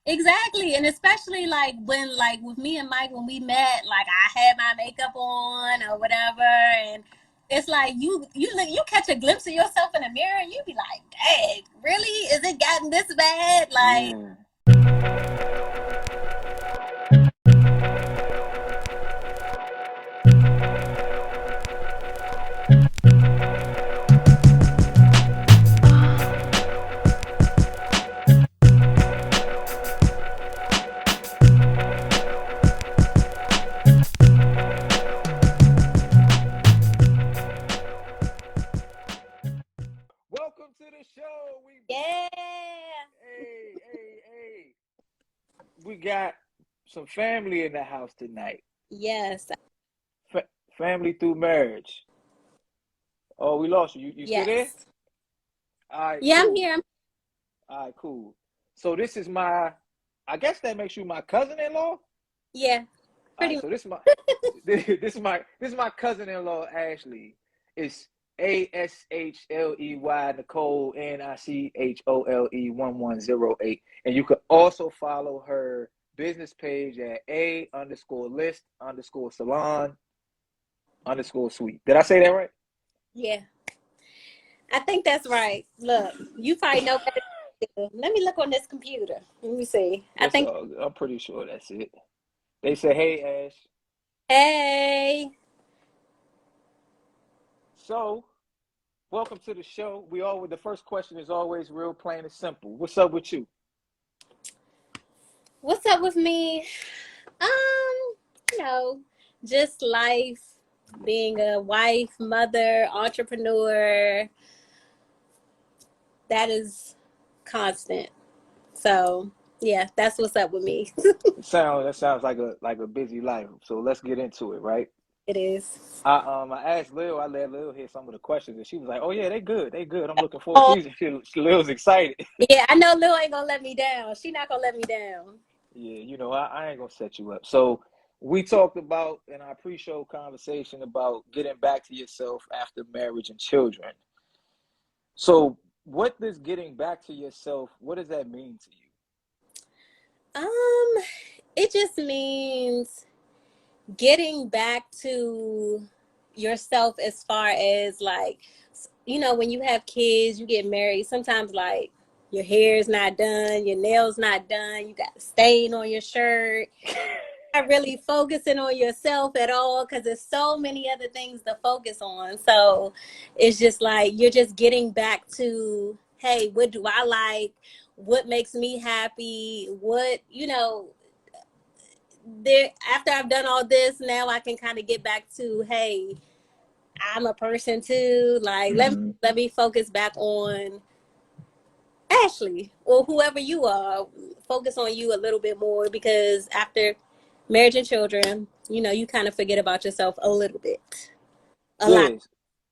Exactly. And especially like when like with me and Mike when we met, like I had my makeup on or whatever, and it's like you catch a glimpse of yourself in the mirror and you be like, dang, really? Is it gotten this bad? Like Yeah. Welcome to the show. yeah. Hey. We got some family in the house tonight. Yes. Family through marriage. Oh, we lost you. You still there? Yes. All right, Yeah, I'm cool. here. All right, cool. So this is my, I guess that makes you my cousin-in-law. Yeah, All pretty right, much. so this is my cousin-in-law Ashley. It's Ashley Nicole Nichole 1108, and you could also follow her business page at a_list_salon_suite. Did I say that right? Yeah. I think that's right. Look, you probably know better than me. Let me look on this computer. Let me see. I That's think all. I'm pretty sure that's it. They say, "Hey, Ash." hey. So, welcome to the show. The first question is always real plain and simple. What's up with you? What's up with me? Um, you know, just life, being a wife, mother, entrepreneur, that is constant. So, yeah, that's what's up with me. That sounds like a busy life. So let's get into it, right? It is. I asked Lil, I let Lil hear some of the questions, and she was like, "Oh yeah, they good. I'm looking forward." Oh, Lil's excited. yeah, I know Lil ain't gonna let me down. She not gonna let me down. Yeah, I ain't gonna set you up. So we talked about in our pre-show conversation about getting back to yourself after marriage and children. So what does getting back to yourself, what does that mean to you? Um, it just means getting back to yourself as far as like when you have kids, you get married, sometimes like your hair is not done, your nails not done, you got a stain on your shirt, not really focusing on yourself at all because there's so many other things to focus on. So it's just like you're just getting back to, hey, what do I like, what makes me happy, what there after I've done all this, now I can kind of get back to, hey, I'm a person too. Like Mm-hmm. let me focus back on Ashley or whoever you are. Focus on you a little bit more because after marriage and children, you kind of forget about yourself a little bit. A lot. Yes,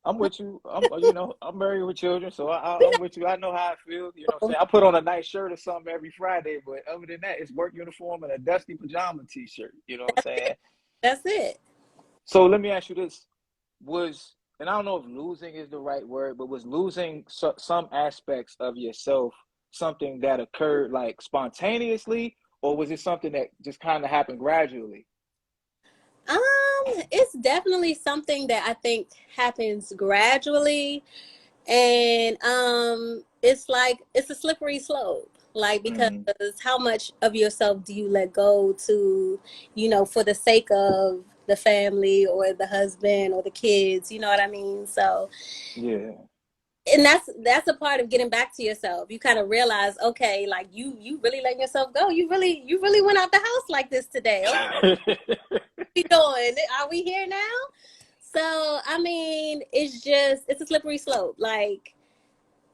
I'm with you. I'm married with children, so I'm with you. I know how I feel. You know what I'm saying? I put on a nice shirt or something every Friday, but other than that, it's work uniform and a dusty pajama t-shirt. You know what I'm saying? That's it. So let me ask you this: and I don't know if losing is the right word, but was losing some aspects of yourself something that occurred like spontaneously, or was it something that just kind of happened gradually? It's definitely something that I think happens gradually, and it's like it's a slippery slope, like because Mm-hmm. how much of yourself do you let go to, for the sake of the family or the husband or the kids, you know what I mean? So, Yeah. and that's a part of getting back to yourself. You kind of realize, okay, like you really letting yourself go. You really went out the house like this today. Okay, what we doing? Are we here now? So I mean, it's a slippery slope. Like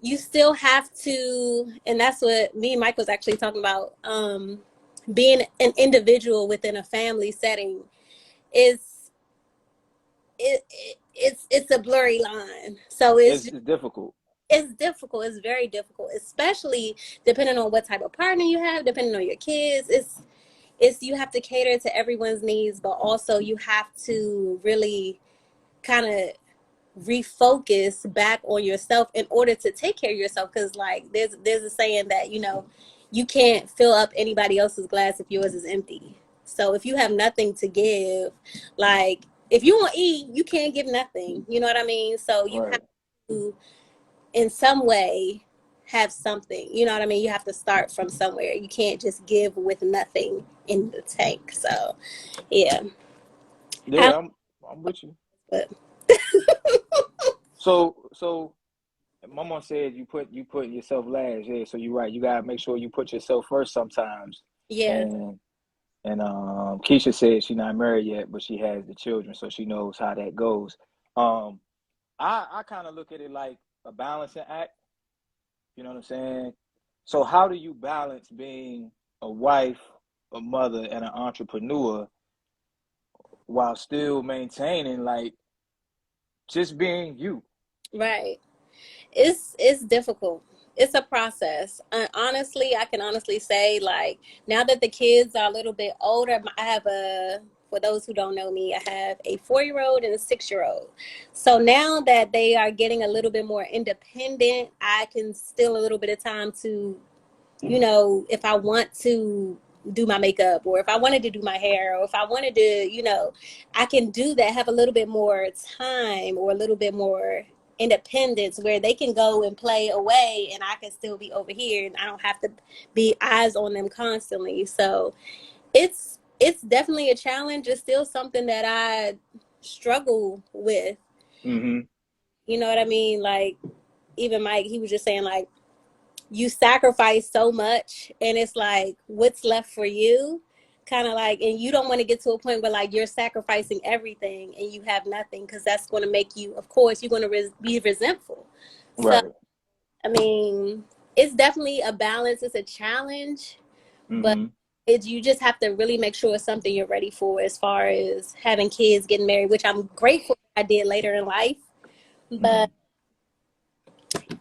you still have to, and that's what me and Mike was actually talking about. Being an individual within a family setting is it's a blurry line. So It's difficult. it's difficult. It's very difficult, especially depending on what type of partner you have, depending on your kids. It's you have to cater to everyone's needs, but also you have to really kind of refocus back on yourself in order to take care of yourself, because like there's a saying that you can't fill up anybody else's glass if yours is empty. So if you have nothing to give, like if you want to eat, you can't give nothing. You know what I mean? So you have Right. to, in some way, have something. You know what I mean? You have to start from somewhere. You can't just give with nothing in the tank. So yeah, I, Yeah, I'm with you. but So Mama said you put yourself last. Yeah, so you're right. You gotta make sure you put yourself first sometimes. yeah, And Keisha said she's not married yet, but she has the children, so she knows how that goes. Um, I kind of look at it like a balancing act. You know what I'm saying? So how do you balance being a wife, a mother, and an entrepreneur while still maintaining like just being you? right. It's difficult. It's a process. Honestly, I can honestly say, like, now that the kids are a little bit older, I have a, for those who don't know me, I have a 4-year-old and a 6-year-old. So now that they are getting a little bit more independent, I can still a little bit of time to, you know, if I want to do my makeup, or if I wanted to do my hair, or if I wanted to, you know, I can do that, have a little bit more time or a little bit more independence where they can go and play away and I can still be over here and I don't have to be eyes on them constantly. So it's definitely a challenge. It's still something that I struggle with. Mm-hmm. You know what I mean? Like even Mike, he was just saying like you sacrifice so much and it's like what's left for you, kind of like, and you don't want to get to a point where like you're sacrificing everything and you have nothing, because that's going to make you, of course you're going to be resentful. So Right. I mean, it's definitely a balance, it's a challenge, but Mm-hmm. it's, you just have to really make sure it's something you're ready for, as far as having kids, getting married, which I'm grateful I did later in life, Mm-hmm. but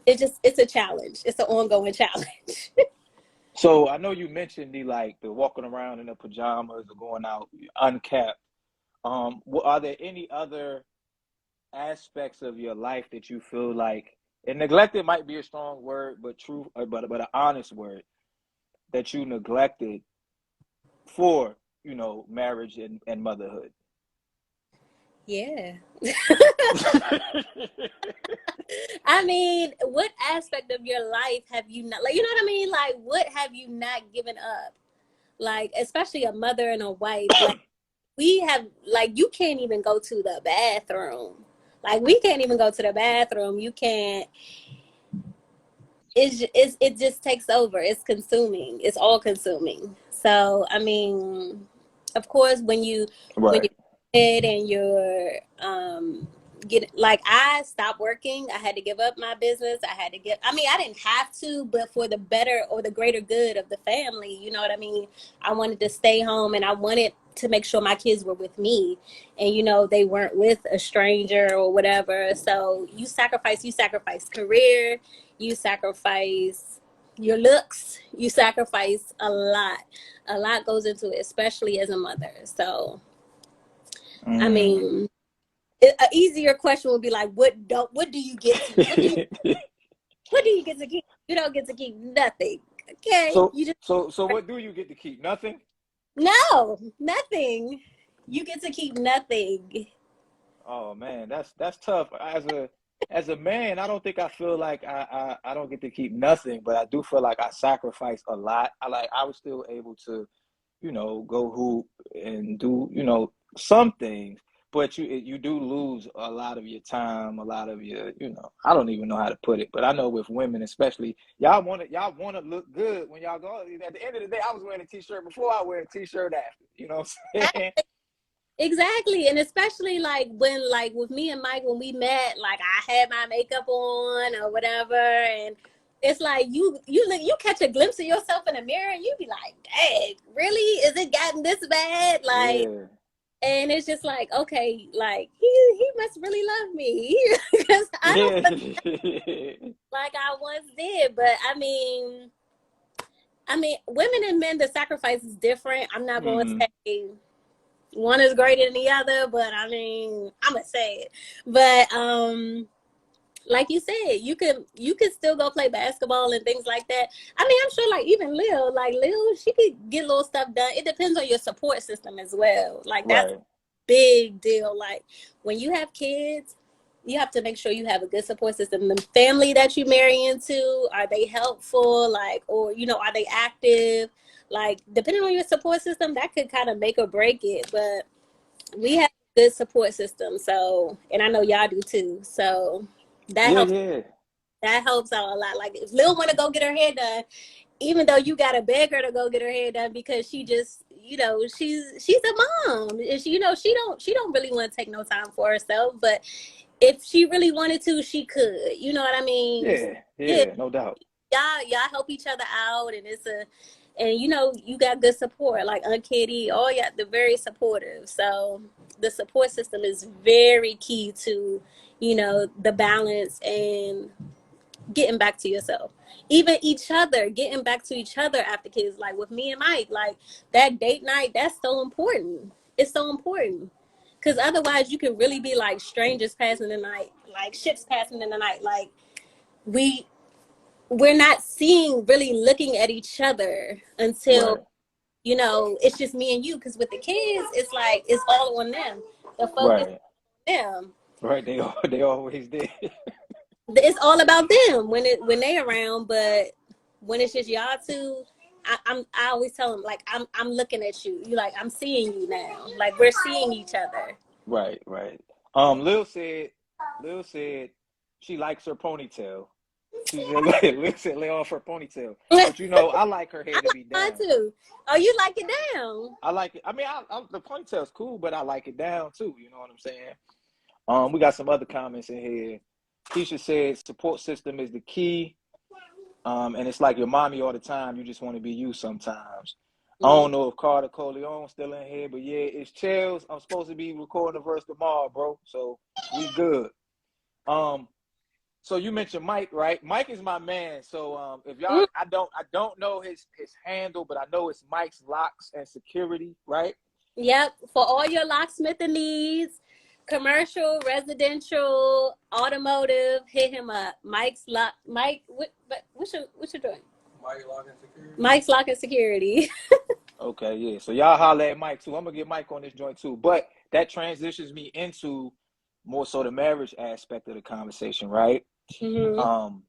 it's a challenge, it's an ongoing challenge. So I know you mentioned the walking around in the pajamas or going out uncapped. Are there any other aspects of your life that you feel like, and neglected might be a strong word, but true, but an honest word, that you neglected for marriage and motherhood? Yeah. I mean, what aspect of your life have you not, like, you know what I mean? Like, what have you not given up? Like, especially a mother and a wife. Like, we have, like, you can't even go to the bathroom. Like, we can't even go to the bathroom. You can't, it just takes over. It's consuming. It's all consuming. So, I mean, of course, when Right. you're kid and you're get, like, I stopped working. I had to give up my business. I had to get, I mean, I didn't have to, but for the better or the greater good of the family, you know what I mean? I wanted to stay home and I wanted to make sure my kids were with me and they weren't with a stranger or whatever. So you sacrifice career, you sacrifice your looks, you sacrifice a lot. A lot goes into it, especially as a mother. So I Mm. mean, an easier question would be like, what do you get to, what do you get to keep? You don't get to keep nothing. Okay, so you just, so what do you get to keep? Nothing. no, nothing. You get to keep nothing. Oh man, that's tough. As a man, I don't think I feel like I don't get to keep nothing, but I do feel like I sacrifice a lot. I was still able to, go hoop and do, some things, but you do lose a lot of your time, a lot of your, I don't even know how to put it, but I know with women especially, y'all want to look good when y'all go. At the end of the day, I was wearing a t-shirt before, I wear a t-shirt after. You know what I'm saying? Exactly. And especially like when, like with me and Mike, when we met, like I had my makeup on or whatever. And it's like you catch a glimpse of yourself in the mirror and you be like, dang, really? Is it gotten this bad? Like, Yeah. and it's just like, okay, like he must really love me because I don't Yeah. look like I once did. But I mean, women and men, the sacrifice is different. I'm not going to Hmm. say one is greater than the other, but I mean, I'm gonna say it. But like you said, you could still go play basketball and things like that. I mean, I'm sure like even Lil, she could get little stuff done. It depends on your support system as well. Like that's a Right. big deal. Like when you have kids, you have to make sure you have a good support system. The family that you marry into, are they helpful? Like, or are they active? Like, depending on your support system, that could kind of make or break it. But we have a good support system, so, and I know y'all do too. So that Yeah, helps. yeah. That helps out a lot. Like if Lil want to go get her hair done, even though you gotta beg her to go get her hair done because she just, she's a mom, and she don't really want to take no time for herself. But if she really wanted to, she could. You know what I mean? Yeah, Yeah, yeah, no doubt. y'all help each other out, and you got good support like Aunt Kitty. Oh yeah, they're very supportive. So the support system is very key to the balance and getting back to yourself. Even each other, getting back to each other after kids. Like with me and Mike, like that date night, that's so important. It's so important. Because otherwise, you can really be like strangers passing the night, like ships passing in the night. Like we we're not seeing, really looking at each other until Right, it's just me and you. Because with the kids, it's like it's all on them. The focus right, on them. right. They always did. It's all about them when they around. But when it's just y'all two, I always tell them like I'm looking at you. You like I'm seeing you now. Like we're seeing each other. Right, right. Lil said she likes her ponytail. She said, Lil said, lay off her ponytail. I But I like her hair to be like down. too. Oh, you like it down? I like it. I mean, the ponytail's cool, but I like it down too. You know what I'm saying? We got some other comments in here. Keisha said, support system is the key. And it's like your mommy all the time. You just want to be you sometimes. I Mm. don't know if Carter Coleon's still in here, but yeah, it's Chills. I'm supposed to be recording the verse tomorrow, bro. So we good. Um, so you mentioned Mike, right? Mike is my man. So if y'all, Mm. I don't know his handle, but I know it's Mike's Locks and Security, right? Yep. For all your locksmithing needs, commercial, residential, automotive, hit him up. Mike. What's your doing? Mike Lock and Security. Mike's Lock and Security. Okay, yeah. So y'all holler at Mike too. I'm gonna get Mike on this joint too. But that transitions me into more so the marriage aspect of the conversation, right? hmm Um,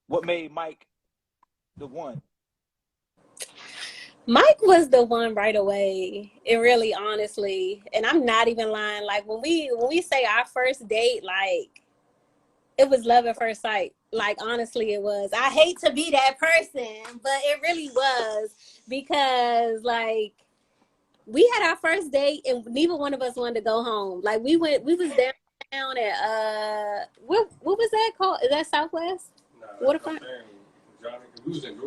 what made Mike the one? Mike was the one right away. It really, honestly, and I'm not even lying. Like when we say our first date, like it was love at first sight. Like honestly, it was. I hate to be that person, but it really was because like we had our first date and neither one of us wanted to go home. Like we was down at what was that called? Is that Southwest? No, waterfront? Johnny, we was in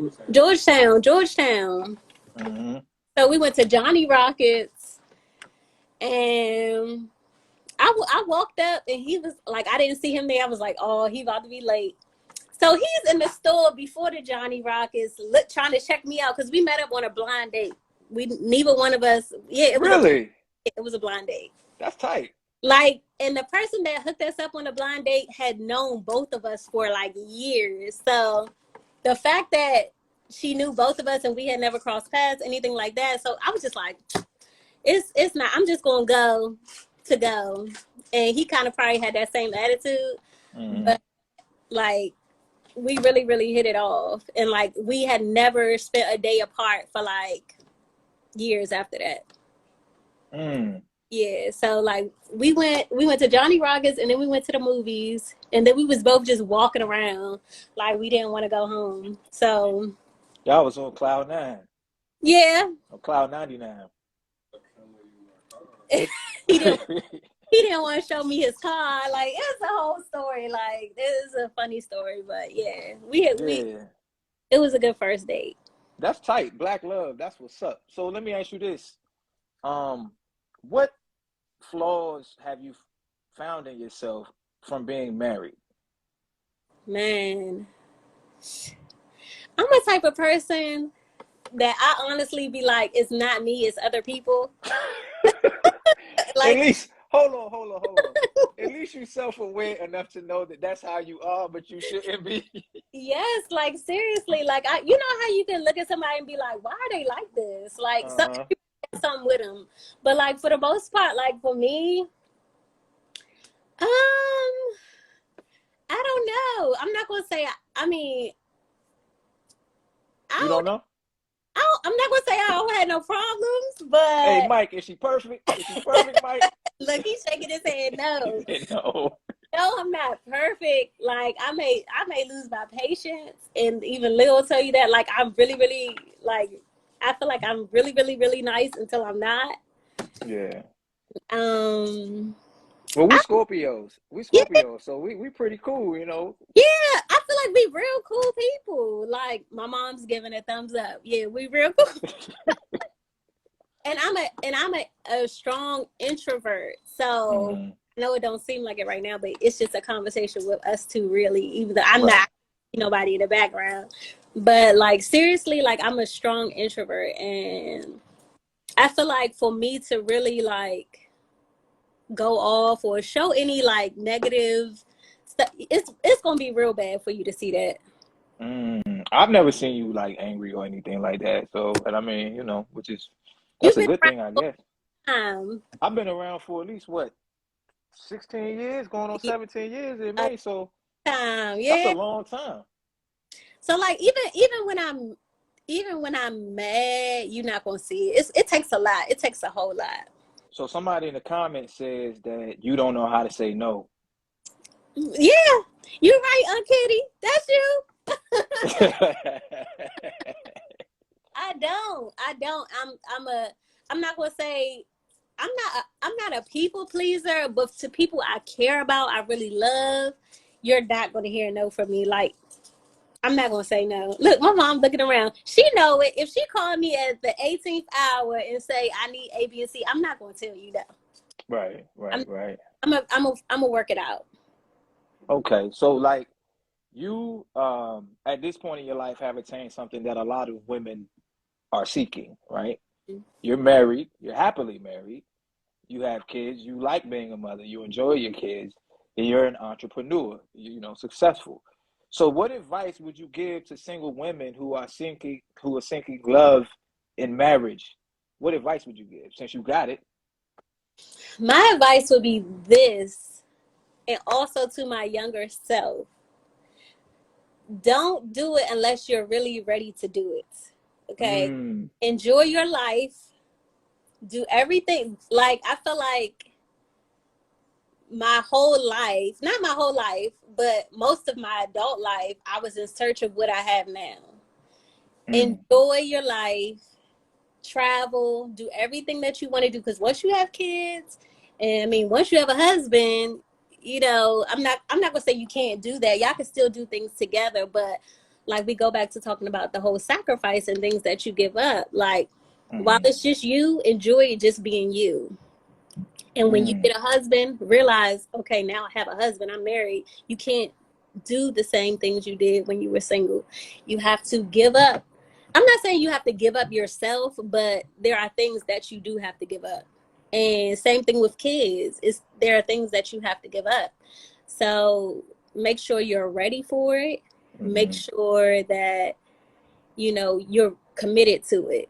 Georgetown. Mm-hmm. So we went to Johnny Rockets, and I walked up and he was like, I didn't see him there. I was like, oh, he about to be late. So he's in the store before the Johnny Rockets, trying to check me out because we met up on a blind date. We neither one of us. Yeah, Really? it was a blind date. That's tight. Like, and the person that hooked us up on the blind date had known both of us for like years. So the fact that she knew both of us and we had never crossed paths, anything like that. So I was just like, it's not. I'm just gonna go to go. And he kind of probably had that same attitude, Mm-hmm. but like we really, really hit it off. And like we had never spent a day apart for like years after that. Mm. Yeah, so like we went to Johnny Rockets and then we went to the movies and then we was both just walking around like we didn't want to go home. So Y'all was on Cloud 9 yeah, or Cloud 99. he didn't he didn't want to show me his car. Like it's a whole story. Like this is a funny story, but yeah, we Yeah, it was a good first date. that's tight. Black love. That's what's up. So let me ask you this: what flaws have you found in yourself from being married? Man, I'm a type of person that I honestly be like, it's not me, it's other people. At Like least hold on. At least you self-aware enough to know that that's how you are, but you shouldn't be. Yes, like seriously, like you know how you can look at somebody and be like, why are they like this? Like Uh-huh. something with them, but like for the most part, like for me, I don't know. I'm not gonna say. I mean, I You don't don't. know? I'm not gonna say I don't have no problems, Hey, but Mike, is she perfect? Is she perfect, Mike? look, he's shaking his head. No, No. no, I'm not perfect. Like I may lose my patience, and even Lil will tell you that. Like I'm really, really like I feel like I'm really, really, really nice until I'm not. Yeah. Um, Well, we I, Scorpios. We yeah, Scorpios, so we pretty cool, you know. yeah. I feel like we real cool people. Like my mom's giving a thumbs up. Yeah, we real cool. And I'm a strong introvert. So Mm-hmm. I know it don't seem like it right now, but it's just a conversation with us two really, even though I'm Right. not nobody in the background. But like seriously, like I'm a strong introvert, and I feel like for me to really like go off or show any like negative stuff, it's gonna be real bad for you to see that. I've never seen you like angry or anything like that. So, and I mean, you know, which is You've that's a been good around thing, I for guess. a time. I've been around for at least what 16 years, going on Yeah, 17 years in a May. So time, that's a yeah. long time. So like even when I'm mad, you're not gonna see it. It takes a lot. It takes a whole lot. So somebody in the comments says that you don't know how to say no. Yeah, you're right, Aunt Kitty. That's you. I don't. I don't. I'm not gonna say I'm not a people pleaser, but to people I care about, I really love, you're not gonna hear no from me. Like I'm not gonna say no. Look, my mom looking around. She know it. If she called me at the 18th hour and say I need A, B, and C, I'm not gonna tell you no. Right, I'm right, right. I'm a work it out. Okay, so like you at this point in your life have attained something that a lot of women are seeking, right? You're married, you're happily married, you have kids, you like being a mother, you enjoy your kids, and you're an entrepreneur, you know, successful. So what advice would you give to single women who are seeking love in marriage? What advice would you give since you got it? My advice would be this, and also to my younger self: don't do it unless you're really ready to do it. Okay, Mm, enjoy your life. Do everything. Like I feel like my whole life, not my whole life, but most of my adult life, I was in search of what I have now. mm, Enjoy your life, travel, do everything that you want to do. Because once you have kids, and I mean, once you have a husband, I'm not gonna say you can't do that. Y'all can still do things together, but like we go back to talking about the whole sacrifice and things that you give up. Like while mm, it's just you, enjoy just being you. And when you mm, get a husband, realize, okay, now I have a husband, I'm married. You can't do the same things you did when you were single. You have to give up. I'm not saying you have to give up yourself, but there are things that you do have to give up. And same thing with kids. There are things that you have to give up. So make sure you're ready for it. Make mm. sure that you're committed to it,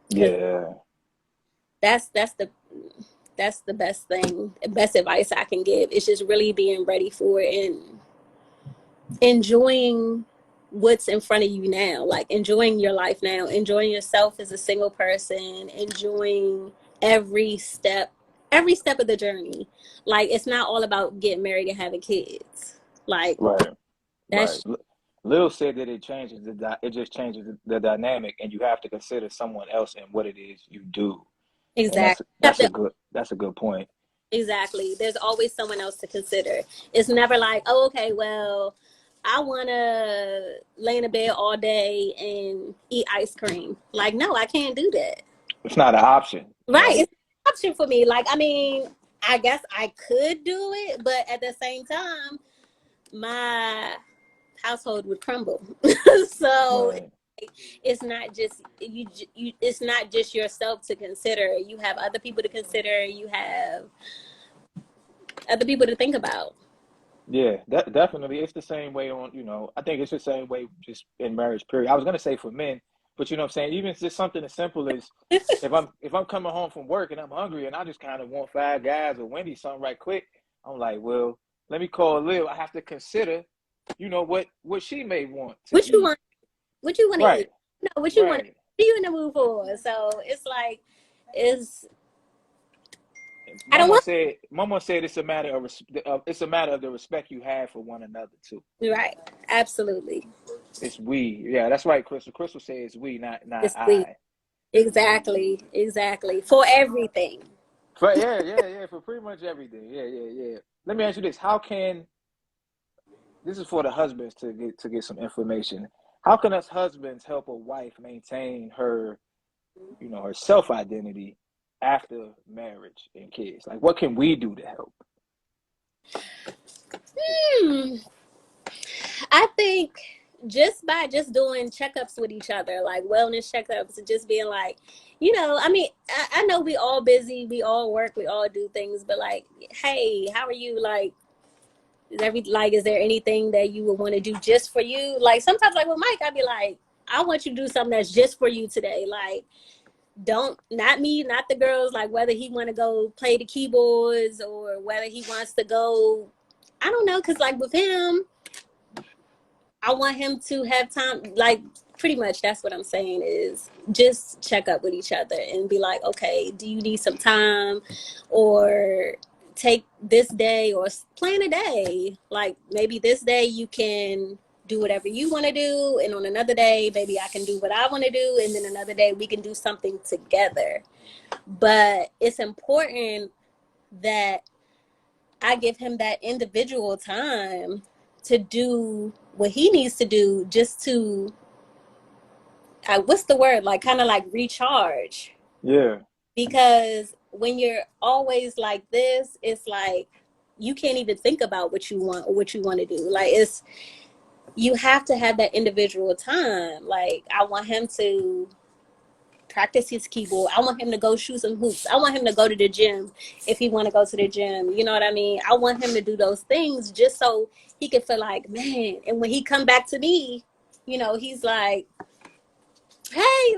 because Yeah. that's that's the that's the best advice I can give. It's just really being ready for it and enjoying what's in front of you now, like enjoying your life now, enjoying yourself as a single person, enjoying every step every step of the journey. Like it's not all about getting married and having kids. Like Right. Right. that's Lil said that it just changes the dynamic, and you have to consider someone else and what it is you do, and that's exactly you have that's a to good that's a good point. exactly there's always someone else to consider. It's never like, oh, okay, well, I want to lay in a bed all day and eat ice cream. Like, no, I can't do that. It's not an option, Right. right? It's an option for me. Like, I mean, I guess I could do it, but at the same time, my household would crumble. So Right. it's not just you, it's not just yourself to consider. You have other people to consider. You have other people to think about. Yeah, definitely. It's the same way on, I think it's the same way just in marriage, period. I was gonna say for men, but you know what I'm saying? Even it's just something as simple as if I'm coming home from work and I'm hungry and I just kind of want Five Guys or Wendy's something right quick, I'm like, well, let me call Lil. I have to consider, what she may want to What you eat. want? What you want to eat? Right, No, what you want? right. What are you in the mood for? So it's like, it's. I don't Mama want. said, Mama said it's a matter of it's a matter of the respect you have for one another too. Right. Absolutely. It's we. Yeah, that's right, Crystal. Crystal says we, not It's we. I. Exactly. Exactly. For everything. For yeah, for pretty much everything. Yeah. Let me ask you this: this is for the husbands to get some information? How can us husbands help a wife maintain her self identity after marriage and kids? Like, what can we do to help? Hmm. I think just by just doing checkups with each other, like wellness checkups, and just being like, I mean, I know we all busy, we all work, we all do things, but like, hey, how are you? Like, is there anything that you would want to do just for you? Like sometimes, like with Mike, I'd be like, I want you to do something that's just for you today. Like, don't, not me, not the girls. Like whether he want to go play the keyboards or whether he wants to go, I don't know, because like with him, I want him to have time. Like pretty much, that's what I'm saying is just check up with each other and be like, okay, do you need some time, or take this day or plan a day. Like maybe this day you can do whatever you want to do, and on another day, maybe I can do what I want to do, and then another day we can do something together. But it's important that I give him that individual time to do what he needs to do, just to, what's the word? Like kind of like recharge. Yeah, Because when you're always like this, it's like you can't even think about what you want or what you want to do. Like you have to have that individual time. Like I want him to practice his keyboard. I want him to go shoot some hoops. I want him to go to the gym if he want to go to the gym. You know what I mean? I want him to do those things just so he can feel like, man. And when he come back to me, he's like, hey,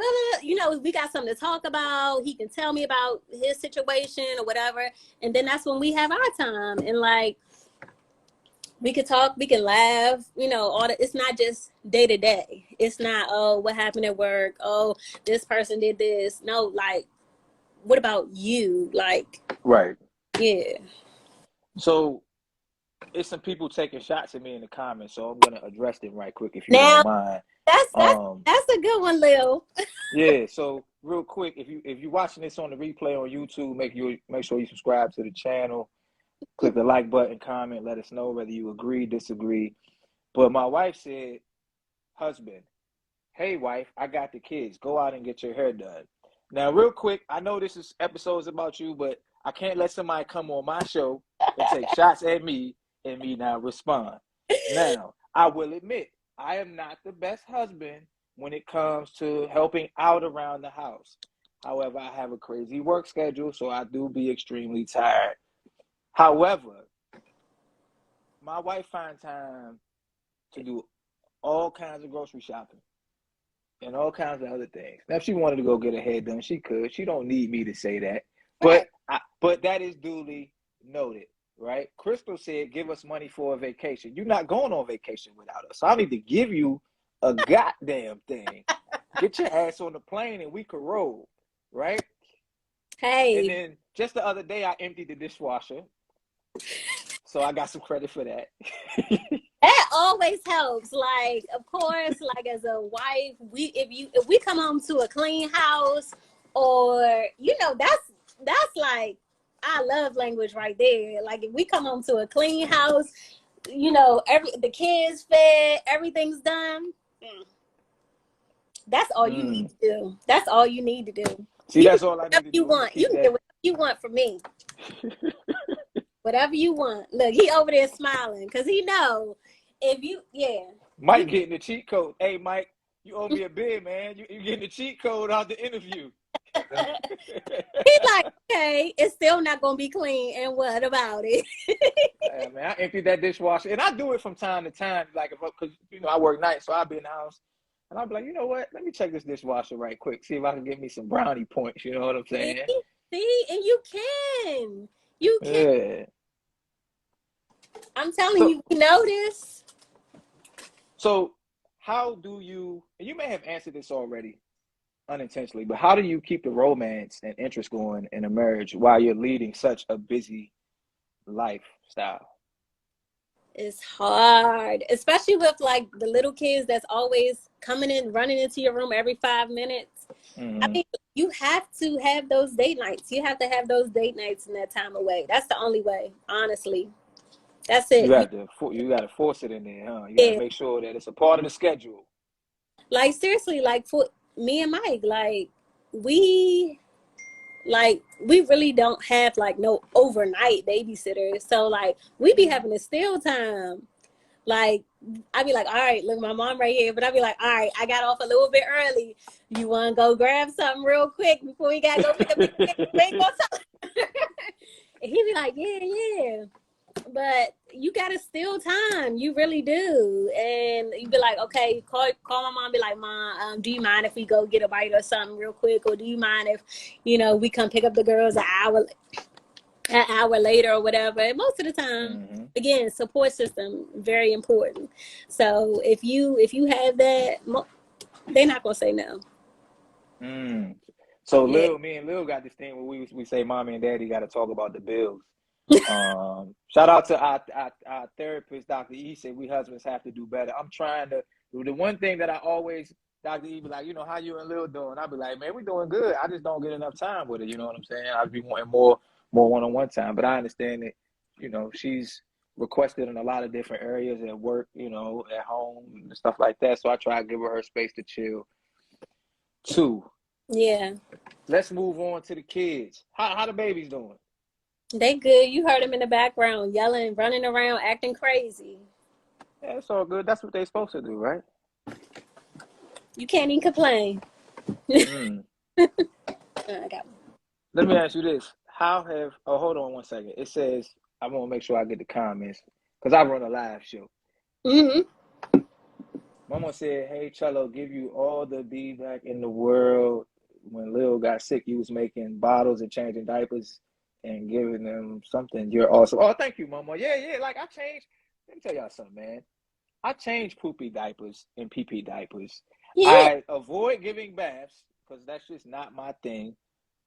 we got something to talk about. He can tell me about his situation or whatever. And then that's when we have our time. And like, we could talk, we can laugh, it's not just day to day. It's not, oh, what happened at work? Oh, this person did this. No, like, what about you? Like, right. yeah. So it's some people taking shots at me in the comments, so I'm gonna address them right quick if you don't Now mind. that's that's Um, that's a good one, Lil. yeah. So real quick, if you're watching this on the replay on YouTube, make sure you subscribe to the channel. Click the like button, comment, let us know whether you agree, disagree. But my wife said, husband, hey wife, I got the kids. Go out and get your hair done. Now, real quick, I know this is episodes about you, but I can't let somebody come on my show and take shots at me and me not respond. Now, I will admit, I am not the best husband when it comes to helping out around the house. However, I have a crazy work schedule, so I do be extremely tired. However, my wife finds time to do all kinds of grocery shopping and all kinds of other things. Now, if she wanted to go get her hair done, she could. She don't need me to say that, Right. but that is duly noted, right? Crystal said, "Give us money for a vacation." You're not going on vacation without us, so I need to give you a goddamn thing. Get your ass on the plane and we could roll, right? And Hey, then just the other day, I emptied the dishwasher, so I got some credit for that. that always helps. Like, of course, like as a wife, if we come home to a clean house, or that's like our love language right there. Like if we come home to a clean house, every the kids fed, everything's done. That's all you need Mm. to do. That's all you need to do. See, You can that's get all I need whatever to you do. I'm gonna want. You keep can get that. whatever you want from me. Whatever you want. Look, he over there smiling because he know if you Mike getting the cheat code. Hey, Mike, you owe me a bid, man. You getting the cheat code out the interview. he like, okay, okay, it's still not gonna be clean. And what about it? I mean, I empty that dishwasher, and I do it from time to time. Like, because I work nights, so I'll be in the house, and I'll be like, you know what? Let me check this dishwasher right quick, see if I can get me some brownie points. You know what I'm See, saying? see, and you can. Yeah. I'm telling So, you, we know this. so how do you? And you may have answered this already unintentionally, but how do you keep the romance and interest going in a marriage while you're leading such a busy lifestyle? It's hard, especially with like the little kids that's always coming in, running into your room every 5 minutes. I Mm-hmm. mean, you have to have those date nights. You have to have those date nights in that time away. That's the only way, honestly. That's it. You got to force it in there, huh? You got to Yeah, make sure that it's a part of the schedule. like seriously, like for me and Mike, we we really don't have like no overnight babysitters. So like we be Mm-hmm. having a still time. Like I'd be like, all right, look, my mom right here. But I'd be like, all right, I got off a little bit early. You want to go grab something real quick before we got to go pick up the kids? We ain't gonna talk. And he'd be like, yeah, yeah. But you got to steal time. You really do. And you'd be like, okay, call my mom, be like, Mom, do you mind if we go get a bite or something real quick? Or do you mind if, we come pick up the girls an hour later or whatever? And most of the time, Mm-hmm. again, support system, very important. So if you have that, they're not gonna say no. Mm. So Yeah. Me and Lil got this thing where we say mommy and daddy got to talk about the bills. Shout out to our therapist, Dr. E. Said we husbands have to do better. I'm trying to. The one thing that I always, Dr. E be like, how you and Lil doing? I'll be like, man, we doing good. I just don't get enough time with it. You know what I'm saying? I'd be wanting more one-on-one time. But I understand that, she's requested in a lot of different areas at work, at home and stuff like that. So I try to give her space to chill too. Yeah. Let's move on to the kids. How the babies doing? They good. You heard them in the background yelling, running around, acting crazy. Yeah, it's all good. That's what they're supposed to do, right? You can't even complain. Mm. I got one. Let me ask you this. Hold on one second. It says, I want to make sure I get the comments because I run a live show. Mm-hmm. Mama said, hey, Cello, give you all the feedback in the world. When Lil got sick, you was making bottles and changing diapers and giving them something. You're awesome. Oh, thank you, Mama. Yeah, yeah. Like I changed. Let me tell y'all something, man. I change poopy diapers and pee-pee diapers. Yeah. I avoid giving baths because that's just not my thing.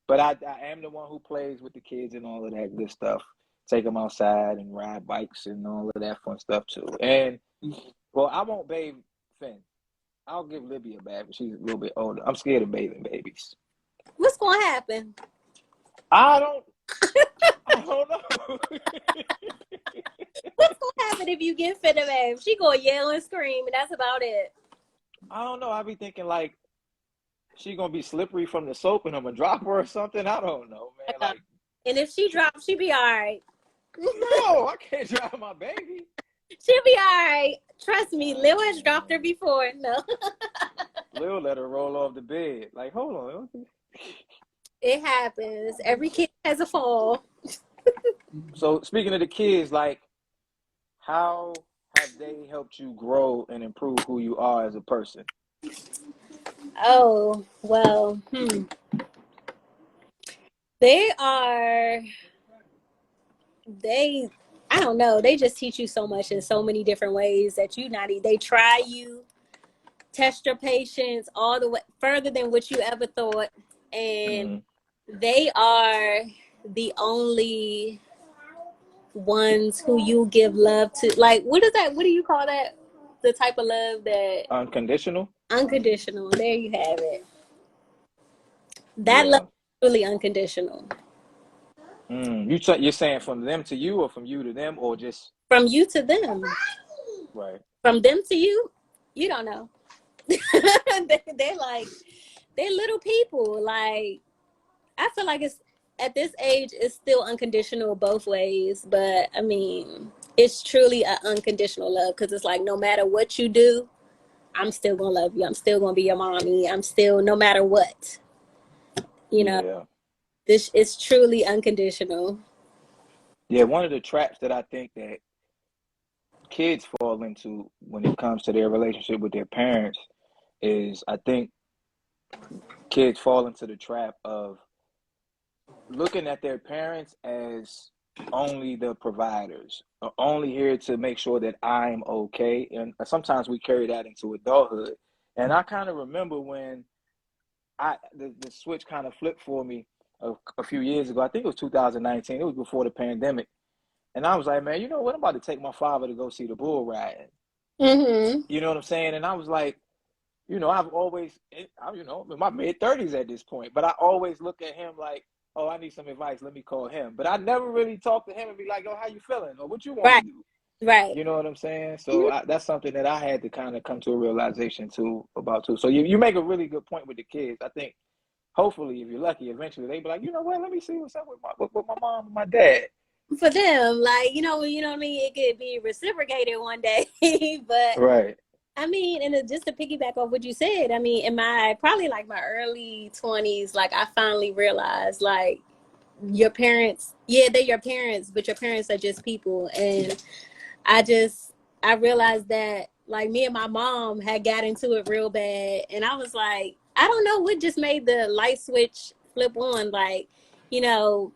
But I am the one who plays with the kids and all of that good stuff. Take them outside and ride bikes and all of that fun stuff too. And well, I won't bathe Finn. I'll give Libby a bath, but she's a little bit older. I'm scared of bathing babies. What's gonna happen? I don't. I don't know. What's gonna happen if you get fit of babe? She gonna yell and scream, and that's about it. I don't know. I be thinking like she gonna be slippery from the soap and I'm gonna drop her or something. I don't know, man. Like, And if she drops, she be all right. no, I can't drop my baby. She'll be all right. Trust me, Lil has dropped her Man. before. No. Lil let her roll off the bed. Like, hold on. It happens. Every kid has a fall. So speaking of the kids, like, how have they helped you grow and improve who you are as a person? Oh, well, they are, they, I don't know. They just teach you so much in so many different ways that they try you, test your patience all the way further than what you ever thought. And Mm. they are the only ones who you give love to. Like, what is that? What do you call that? The type of love that Unconditional? unconditional. There you have it. That love Yeah. is really unconditional. You're saying from them to you or from you to them or just From you to them. right. From them to you, you don't know. They're little people. Like, I feel like it's at this age, it's still unconditional both ways. But I mean, it's truly an unconditional love because it's like no matter what you do, I'm still gonna love you. I'm still gonna be your mommy. I'm still no matter what. You know, Yeah. This is truly unconditional. Yeah, one of the traps that I think that kids fall into when it comes to their relationship with their parents is I think kids fall into the trap of looking at their parents as only the providers, only here to make sure that I'm okay. And sometimes we carry that into adulthood. And I kind of remember when the switch kind of flipped for me a few years ago. I think it was 2019. It was before the pandemic. And I was like, man, you know what? I'm about to take my father to go see the bull riding. Mm-hmm. You know what I'm saying? And I was like, I've always, I'm in my mid-30s at this point, but I always look at him like, oh, I need some advice. Let me call him. But I never really talk to him and be like, oh, how you feeling? Or what you want to Right. do? Right. You know what I'm saying? So Mhm. that's something that I had to kind of come to a realization about too. So you make a really good point with the kids. I think hopefully, if you're lucky, eventually they be like, you know what? Let me see what's up with my mom and my dad. For them, like, you know what I mean? It could be reciprocated one day. But Right. I mean, and just to piggyback off what you said, I mean, in my probably like my early 20s, like I finally realized like your parents, yeah, they're your parents, but your parents are just people. And I realized that like me and my mom had got into it real bad. And I was like, I don't know what just made the light switch flip on. Like, you know,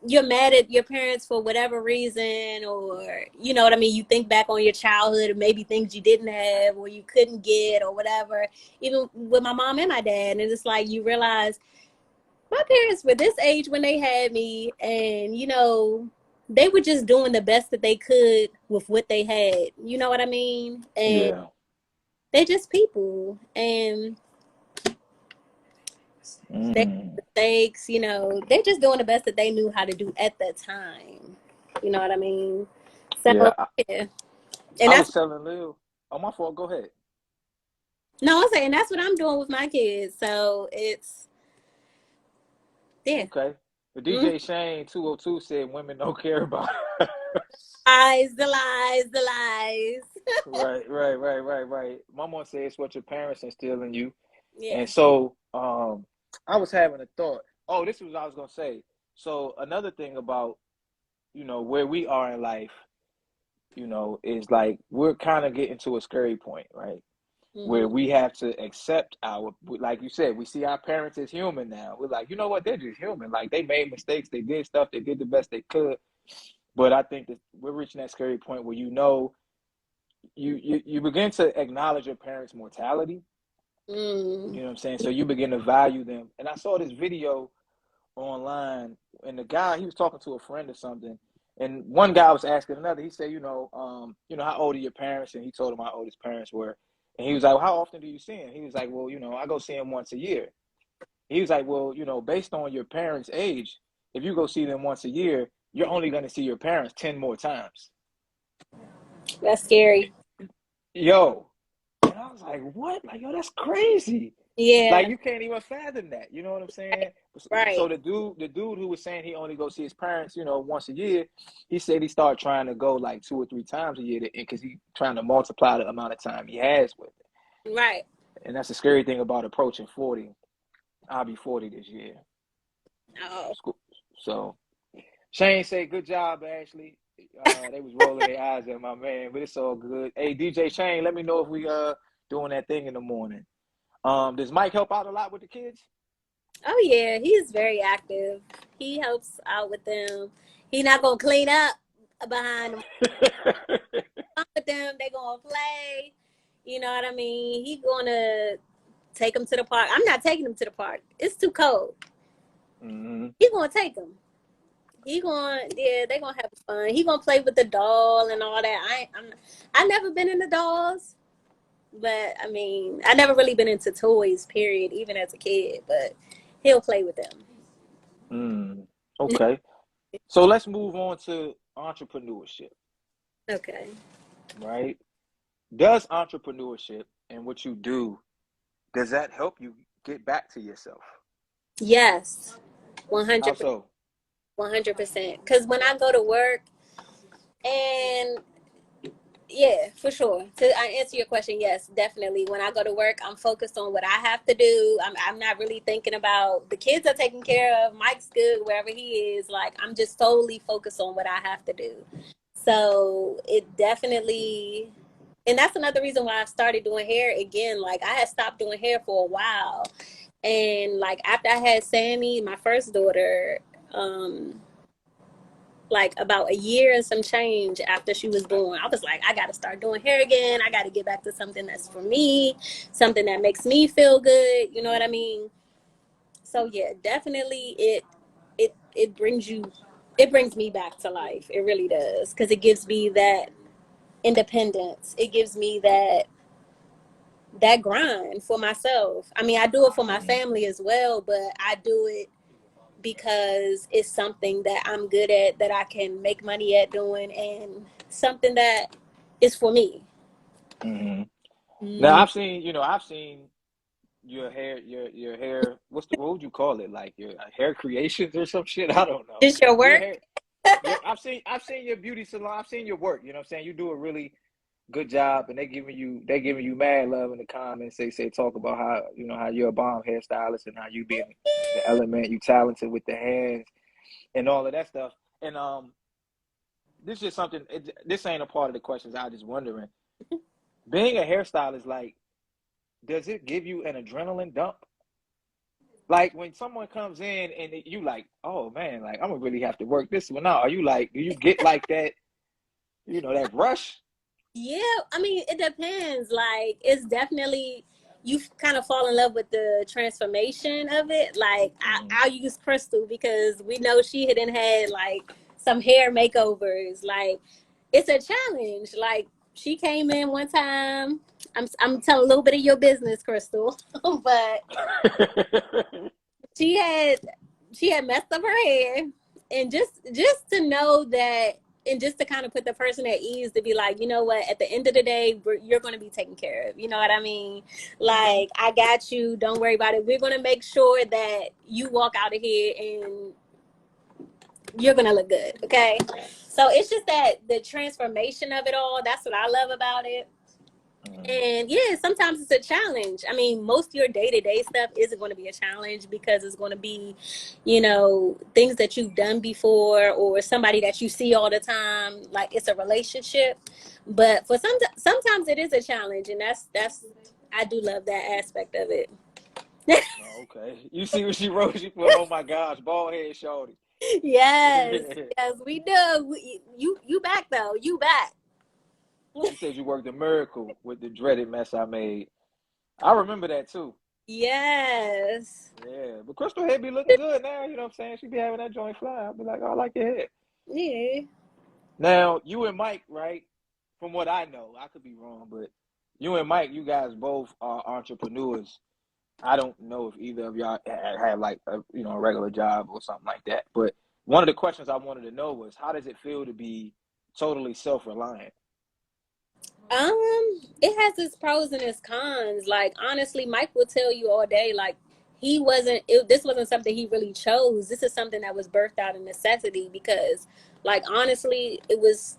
you're mad at your parents for whatever reason, or you know what I mean, you think back on your childhood and maybe things you didn't have or you couldn't get or whatever, even with my mom and my dad. And it's like you realize my parents were this age when they had me, and you know, they were just doing the best that they could with what they had, you know what I mean? And Yeah. they just people, and they Mm. mistakes, you know, they're just doing the best that they knew how to do at the time, you know what I mean? So Yeah. yeah. And I that's was telling Lil. Oh, my fault. Go ahead. no, I'm saying that's what I'm doing with my kids. So it's yeah. Okay. But Mm. DJ Shane 202 said women don't care about. Lies, the lies, the lies. Right. Mama says it's what your parents instill in you. Yeah. And so I was having a thought. Oh, this is what I was gonna say. So another thing about, where we are in life, is like we're kind of getting to a scary point, right? Mm-hmm. Where we have to accept like you said, we see our parents as human now. We're like, you know what, they're just human. Like they made mistakes, they did stuff, they did the best they could. But I think that we're reaching that scary point where you begin to acknowledge your parents' mortality. Mm. You know what I'm saying? So you begin to value them. And I saw this video online, and the guy, he was talking to a friend or something, and one guy was asking another. He said, how old are your parents? And he told him how old his parents were. And he was like, well, how often do you see him? He was like, well, I go see him once a year. He was like, well, based on your parents' age, if you go see them once a year, you're only going to see your parents 10 more times. That's scary. Yo. And I was like, what? Like, yo, that's crazy. Like Yeah. you can't even fathom that. You know what I'm saying? So Right. the dude who was saying he only go see his parents, once a year, he said he started trying to go like 2 or 3 times a year, because he trying to multiply the amount of time he has with it. Right. And that's the scary thing about approaching 40. I'll be 40 this year. Oh. So Shane said, "Good job, Ashley." They was rolling their eyes at my man, but it's all good. Hey, DJ Shane, let me know if we doing that thing in the morning. Does Mike help out a lot with the kids? Oh yeah, he's very active. He helps out with them. He not gonna clean up behind them. With them, they gonna play. You know what I mean? He gonna take them to the park. I'm not taking them to the park. It's too cold. Mm-hmm. He gonna take them. He gonna yeah, they gonna have fun. He gonna play with the doll and all that. I never been into dolls, but I mean, I never really been into toys. Period. Even as a kid, but he'll play with them. Mm. Okay. So let's move on to entrepreneurship, Okay. right? Does entrepreneurship and what you do, does that help you get back to yourself? Yes. How 100%. so? 100%. Because when I go to work and Yeah, for sure. To answer your question, yes, definitely. When I go to work, I'm focused on what I have to do. I'm not really thinking about the kids are taken care of. Mike's good wherever he is. Like, I'm just solely focused on what I have to do. So it definitely, and that's another reason why I started doing hair again. Like, I had stopped doing hair for a while. And like after I had Sammy, my first daughter, um, like about a year and some change after she was born, I was like, I got to start doing hair again. I got to get back to something that's for me, something that makes me feel good. You know what I mean? So yeah, definitely it brings you, it brings me back to life. It really does, because it gives me that independence. It gives me that grind for myself. I mean, I do it for my Mm-hmm. family as well, but I do it because it's something that I'm good at, that I can make money at doing, and something that is for me. Mm-hmm. Now Mm. I've seen your hair. What would you call it? Like your hair creations or some shit? I don't know. Just your Your work? hair. I've seen your beauty salon. I've seen your work. You know what I'm saying? You do a really good job, and they giving you mad love in the comments. They say talk about how how you're a bomb hairstylist and how you being the element. You talented with the hands and all of that stuff. And this is something. This ain't a part of the questions. I was just wondering. Being a hairstylist, like, does it give you an adrenaline dump? Like when someone comes in and you like, oh man, like I'm gonna really have to work this one out. Are you like, do you get like that, that rush? Yeah, I mean, it depends. Like, it's definitely, you kind of fall in love with the transformation of it. Like, Mm-hmm. I'll use Crystal because we know she had like some hair makeovers. Like, it's a challenge. Like, she came in one time. I'm telling a little bit of your business, Crystal, but she had she had messed up her hair, and just to know that, and just to kind of put the person at ease, to be like, you know what, at the end of the day, you're going to be taken care of. You know what I mean? Mm-hmm. Like, I got you, don't worry about it. We're going to make sure that you walk out of here and you're going to look good. Okay, so it's just that the transformation of it all, that's what I love about it. Mm-hmm. And yeah, sometimes it's a challenge. I mean, most of your day to day stuff isn't going to be a challenge, because it's going to be, things that you've done before, or somebody that you see all the time. Like, it's a relationship. But for sometimes it is a challenge, and that's I do love that aspect of it. Oh, okay. You see what she wrote? She put, oh my gosh, bald head shorty. Yes, yes, we do. You back though? You back? She said you worked a miracle with the dreaded mess I made. I remember that too. Yes. Yeah, but Crystal head be looking good now. You know what I'm saying? She be having that joint fly. I'll be like, oh, I like your head. Yeah. Now, you and Mike, right? From what I know, I could be wrong, but you and Mike, you guys both are entrepreneurs. I don't know if either of y'all have like a regular job or something like that. But one of the questions I wanted to know was, how does it feel to be totally self-reliant? It has its pros and its cons. Like, honestly, Mike will tell you all day, like, this wasn't something he really chose. This is something that was birthed out of necessity, because, like, honestly, it was,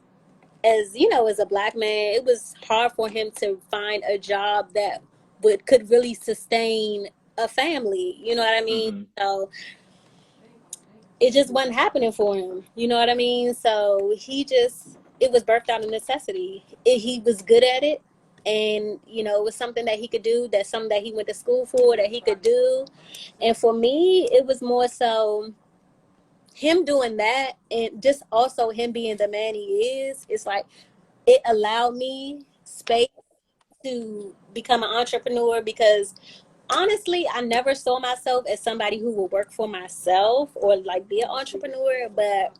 as you know, as a black man, it was hard for him to find a job that could really sustain a family. You know what I mean? Mm-hmm. So it just wasn't happening for him. You know what I mean? So it was birthed out of necessity. He was good at it. And, it was something that he could do, that's something that he went to school for, that he could do. And for me, it was more so him doing that, and just also him being the man he is. It's like, it allowed me space to become an entrepreneur, because honestly, I never saw myself as somebody who will work for myself or like be an entrepreneur, but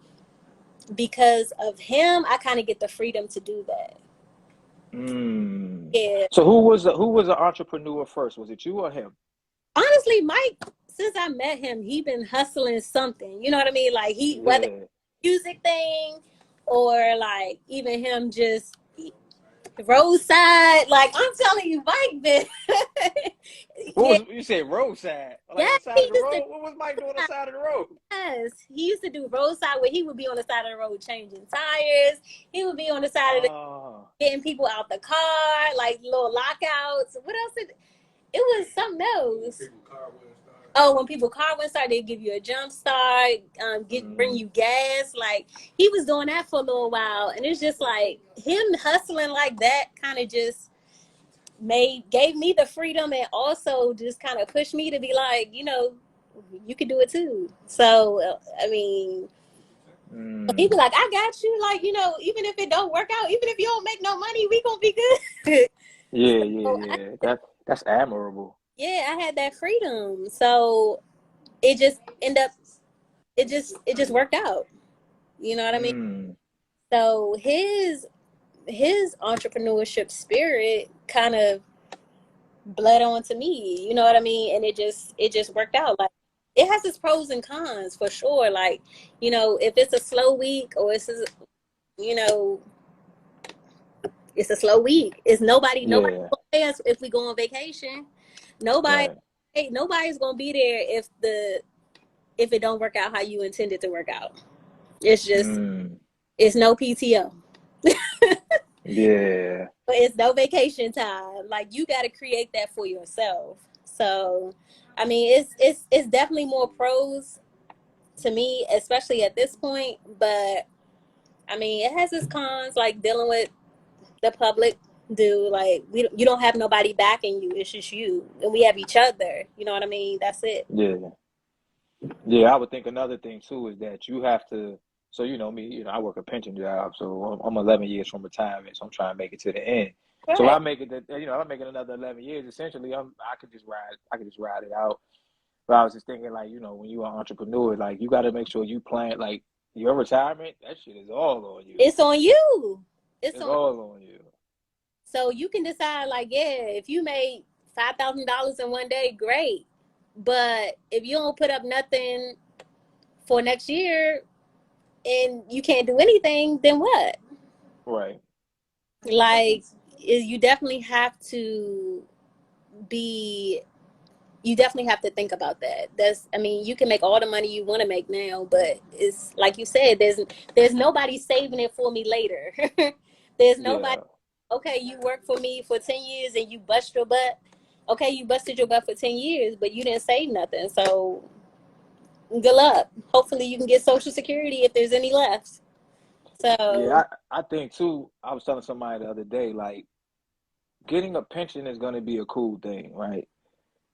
because of him, I kind of get the freedom to do that. Mm. Yeah. So who was an entrepreneur first? Was it you or him? Honestly, Mike, since I met him, he been hustling something. You know what I mean? Like, whether Yeah. music thing, or like even him just roadside. Like I'm telling you, Mike been What yeah, was you said roadside? Like on yeah, the side he of the used to road? What was Mike doing on the side of the road? yes, he used to do roadside where he would be on the side of the road changing tires. He would be on the side of the Oh. getting people out the car, like little lockouts. What else? It was something else. Oh, when people car went start, they give you a jump start, bring Mm, you gas. Like he was doing that for a little while, and it's just like him hustling like that, kind of just gave me the freedom, and also just kind of pushed me to be like, you could do it too. So I mean, he be mm. like, I got you. Like even if it don't work out, even if you don't make no money, we gonna be good. Yeah, So yeah, yeah. That's admirable. yeah, I had that freedom. So it just end up it just worked out. You know what I mean? Mm, So his entrepreneurship spirit kind of bled onto me. You know what I mean? And it just worked out. Like it has its pros and cons for sure. Like, if it's a slow week or you know, it's a slow week. It's nobody yeah, gonna pay us if we go on vacation. Nobody right. hey, nobody's gonna be there if it don't work out how you intended to work out. It's just Mm, it's no PTO. yeah, But it's no vacation time. Like you got to create that for yourself. So, I mean, it's definitely more pros to me, especially at this point. But I mean, it has its cons, like dealing with the public. Do like you don't have nobody backing you. It's just you, and we have each other. You know what I mean? That's it. yeah. Yeah, I would think another thing too is that you have to. So you know me, I work a pension job, so I'm 11 years from retirement, so I'm trying to make it to the end. So Right. I make it that if I make it another 11 years. Essentially, I could just ride it out. But I was just thinking, like, when you're an entrepreneur, like, you got to make sure you plan, like, your retirement, that shit is all on you. It's on you. It's It's on. all on you. So you can decide, like, yeah, if you made $5,000 in one day, great. But if you don't put up nothing for next year and you can't do anything, then what? Right. Like, you definitely have to be. You definitely have to think about that. I mean, you can make all the money you want to make now, but it's like you said, there's nobody saving it for me later. There's nobody. Yeah. Okay, you worked for me for 10 years and you bust your butt. Okay, you busted your butt for 10 years, but you didn't save nothing. So good luck. Hopefully, you can get Social Security if there's any left. Yeah. So I think, too, I was telling somebody the other day, like, getting a pension is going to be a cool thing, right?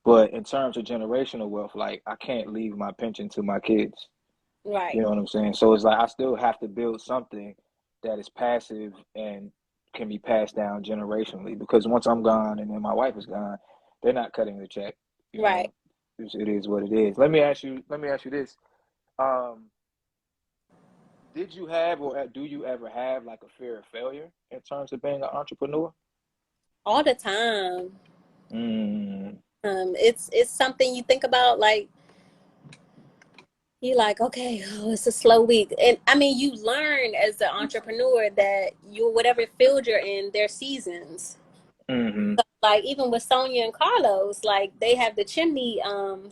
But in terms of generational wealth, like, I can't leave my pension to my kids. You right, know what I'm saying? So it's like I still have to build something that is passive and can be passed down generationally because once I'm gone and then my wife is gone, they're not cutting the check. You right. know, it is what it is. Let me ask you this. Um, did you have or do you ever have like a fear of failure in terms of being an entrepreneur? All the time. Mm, It's something you think about, like you like, okay, oh, it's a slow week. And I mean, you learn as an entrepreneur that whatever field you're in, there's seasons. mm-hmm. Like even with Sonia and Carlos, like they have the chimney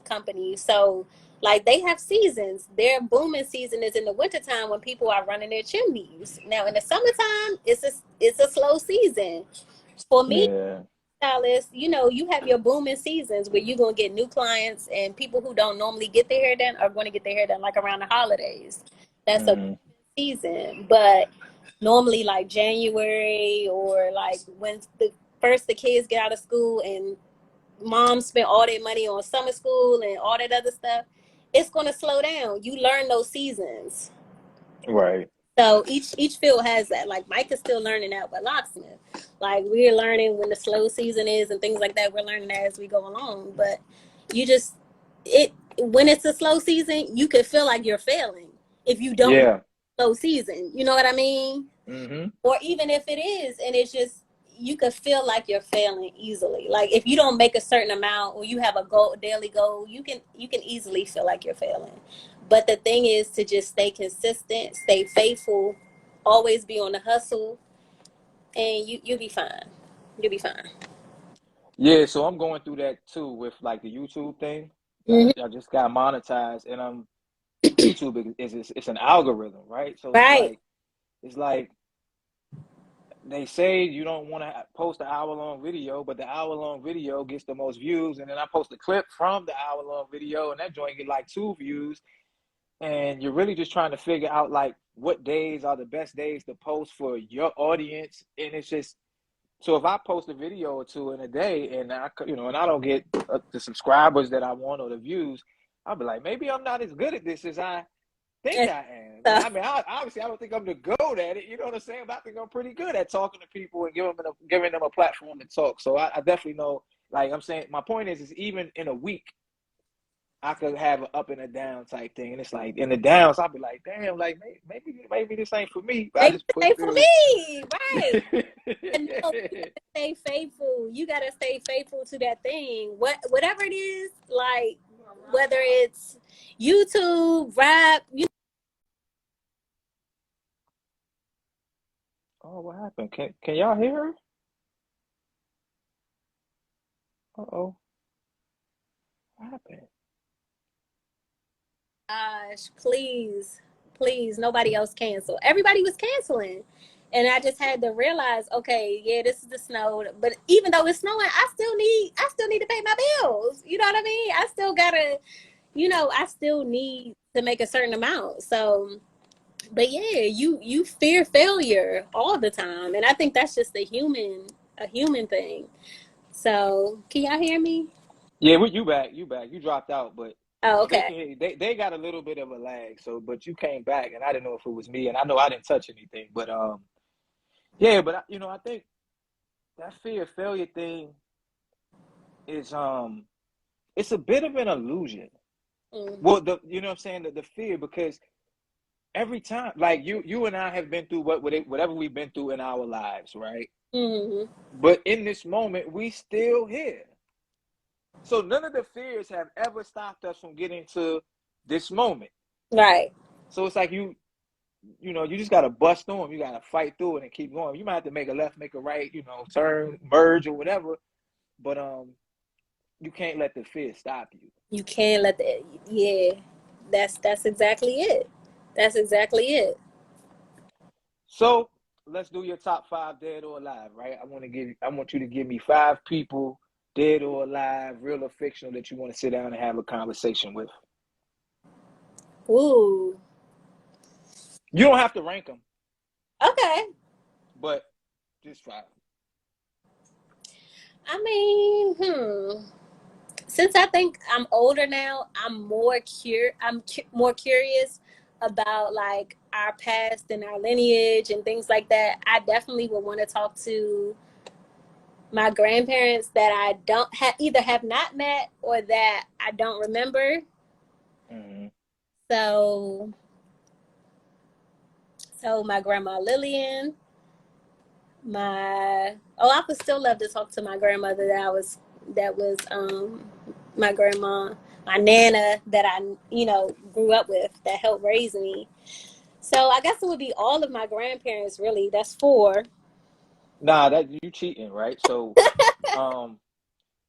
company. So like they have seasons. Their booming season is in the wintertime when people are running their chimneys. Now in the summertime, it's a slow season. For me, Yeah. stylist, you have your booming seasons where you're going to get new clients and people who don't normally get their hair done are going to get their hair done like around the holidays. That's a Mm-hmm. season. But normally like January or like when the kids get out of school and moms spend all their money on summer school and all that other stuff, it's going to slow down. You learn those seasons. Right. So each field has that. Like Mike is still learning that with locksmith. Like we're learning when the slow season is and things like that. We're learning that as we go along. But you just it when it's a slow season, you could feel like you're failing if you don't make Yeah. a slow season. You know what I mean? Mm-hmm. Or even if it is, and it's just you could feel like you're failing easily. Like if you don't make a certain amount or you have a daily goal, you can easily feel like you're failing. But the thing is to just stay consistent, stay faithful, always be on the hustle, and you'll be fine. You'll be fine. Yeah, so I'm going through that too with like the YouTube thing. Hmm. I just got monetized, and YouTube is it's an algorithm, right? So Right. it's like they say you don't want to post an hour long video, but the hour long video gets the most views, and then I post a clip from the hour long video, and that joint get like 2 views, and you're really just trying to figure out like what days are the best days to post for your audience, and it's just so if I post a video or two in a day, and and I don't get the subscribers that I want or the views, I'll be like, maybe I'm not as good at this as I think And I am. so, I mean, obviously, I don't think I'm the goat at it. You know what I'm saying? But I think I'm pretty good at talking to people and giving them a platform to talk. So I definitely know. Like I'm saying, my point is even in a week, I could have an up and a down type thing, and it's like in the downs, I'll be like, damn, like maybe this ain't for me. But I maybe just put stay for the me, right? And no, you gotta stay faithful. You gotta stay faithful to that thing. Whatever it is, like whether it's YouTube, rap, Oh, what happened? Can y'all hear her? Uh-oh, what happened? gosh, please, please, nobody else cancel. Everybody was canceling. And I just had to realize, okay, yeah, this is the snow. But even though it's snowing, I still need to pay my bills. You know what I mean? I still gotta, I still need to make a certain amount. So, but yeah, you fear failure all the time. And I think that's just a human thing. So can y'all hear me? Yeah, you back. You dropped out, but Oh, they okay. can hear you. They got a little bit of a lag, so but you came back, and I didn't know if it was me, and I know I didn't touch anything, but yeah, but I think that fear of failure thing is it's a bit of an illusion. Mm-hmm. Well, you know what I'm saying, the fear, because every time, like you and I have been through whatever we've been through in our lives, right? Mm-hmm. But in this moment, we still here. So none of the fears have ever stopped us from getting to this moment. Right. So it's like you just gotta bust through them. You gotta fight through it and keep going. You might have to make a left, make a right, turn, merge or whatever. But you can't let the fear stop you. You can't let the yeah. That's exactly it. That's exactly it. So let's do your top five dead or alive, right? I want you to give me 5 people, dead or alive, real or fictional, that you want to sit down and have a conversation with. Ooh. You don't have to rank them, Okay. but just 5. I mean, since I think I'm older now, more curious about like our past and our lineage and things like that. I definitely would want to talk to my grandparents that I don't either have not met or that I don't remember. Mm-hmm. So, my grandma Lillian, I would still love to talk to my grandmother that was my grandma, my nana that I grew up with that helped raise me. So I guess it would be all of my grandparents really. That's 4. Nah, that you cheating, right? So, um,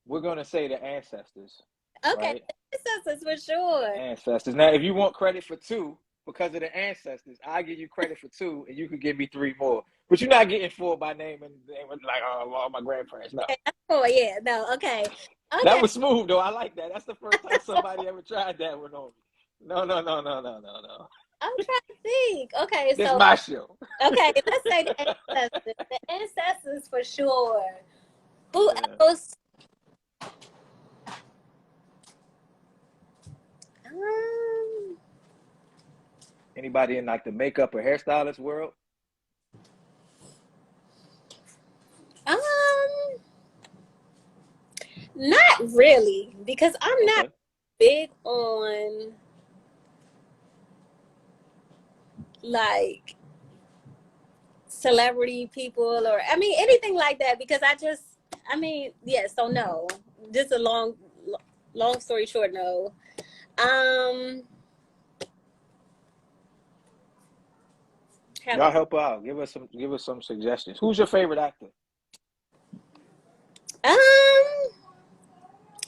we're gonna say the ancestors, Okay, right? ancestors for sure. Ancestors. Now, if you want credit for 2 because of the ancestors, I give you credit for 2, and you could give me 3 more. But you're not getting 4 by name and like all my grandparents. No, Okay, that's 4. Yeah, no, okay, that okay. was smooth though. I like that. That's the first time somebody ever tried that one on me. No, no, no, no, no, no, no. I'm trying to think. Okay, This so my show. let's say the ancestors. The ancestors for sure. Who Yeah. else? Um, Anybody in like the makeup or hairstylist world? um, not really, because I'm not Okay. big on like celebrity people or I mean anything like that because I mean yeah, so no. Just a long story short, no. Um Y'all help her out. Give us some suggestions. Who's your favorite actor? Um,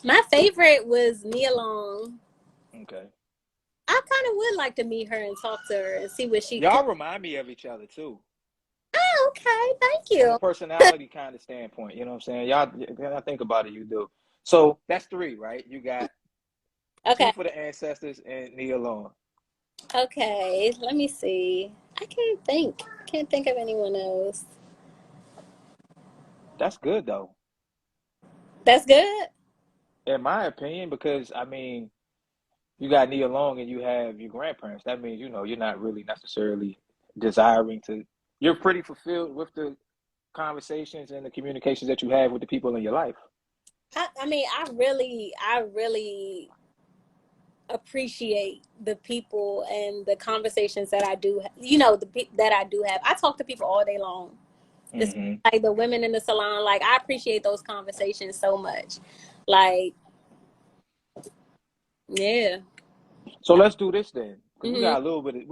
my favorite was Nia Long. Okay. I kind of would like to meet her and talk to her and see what she. Y'all remind me of each other too, Oh, okay, thank from a you. personality kind of standpoint. You know what I'm saying? Y'all, when I think about it, you do. So that's three, right? You got two Okay, for the ancestors and Nia Long. okay. Let me see. I can't think. Can't think of anyone else. That's good though, That's good. in my opinion, because I mean, you got Nia Long and you have your grandparents. That means you're not really necessarily desiring to. You're pretty fulfilled with the conversations and the communications that you have with the people in your life. I mean, I really appreciate the people and the conversations that I do. That I do have. I talk to people all day long. It's Hmm. like the women in the salon. Like I appreciate those conversations so much. Like, yeah. So let's do this then, because Mhm. we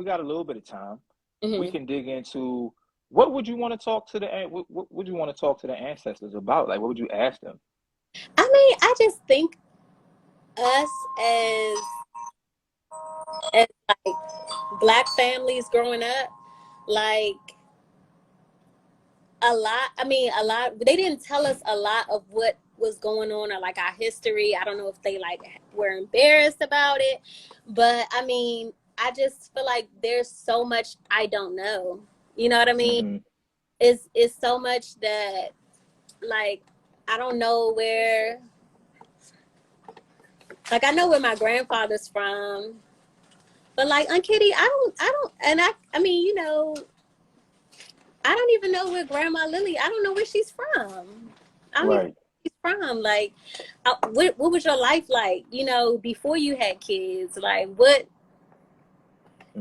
got a little bit of time. We Mhm. can dig into what would you want to talk to what would you want to talk to the ancestors about? Like, what would you ask them? I mean, I just think us as as like black families growing up, like a lot. I mean, a lot. They didn't tell us a lot of what was going on or like our history. I don't know if they like were embarrassed about it, but I mean, I just feel like there's so much I don't know. You know what I mean? Hmm. It's so much that like I don't know where. Like I know where my grandfather's from, but like Aunt Kitty, and I mean, I don't even know where Grandma Lily. I don't know where she's from. I don't even know Right. where she's from. Like, what was your life like? Before you had kids. Like, what?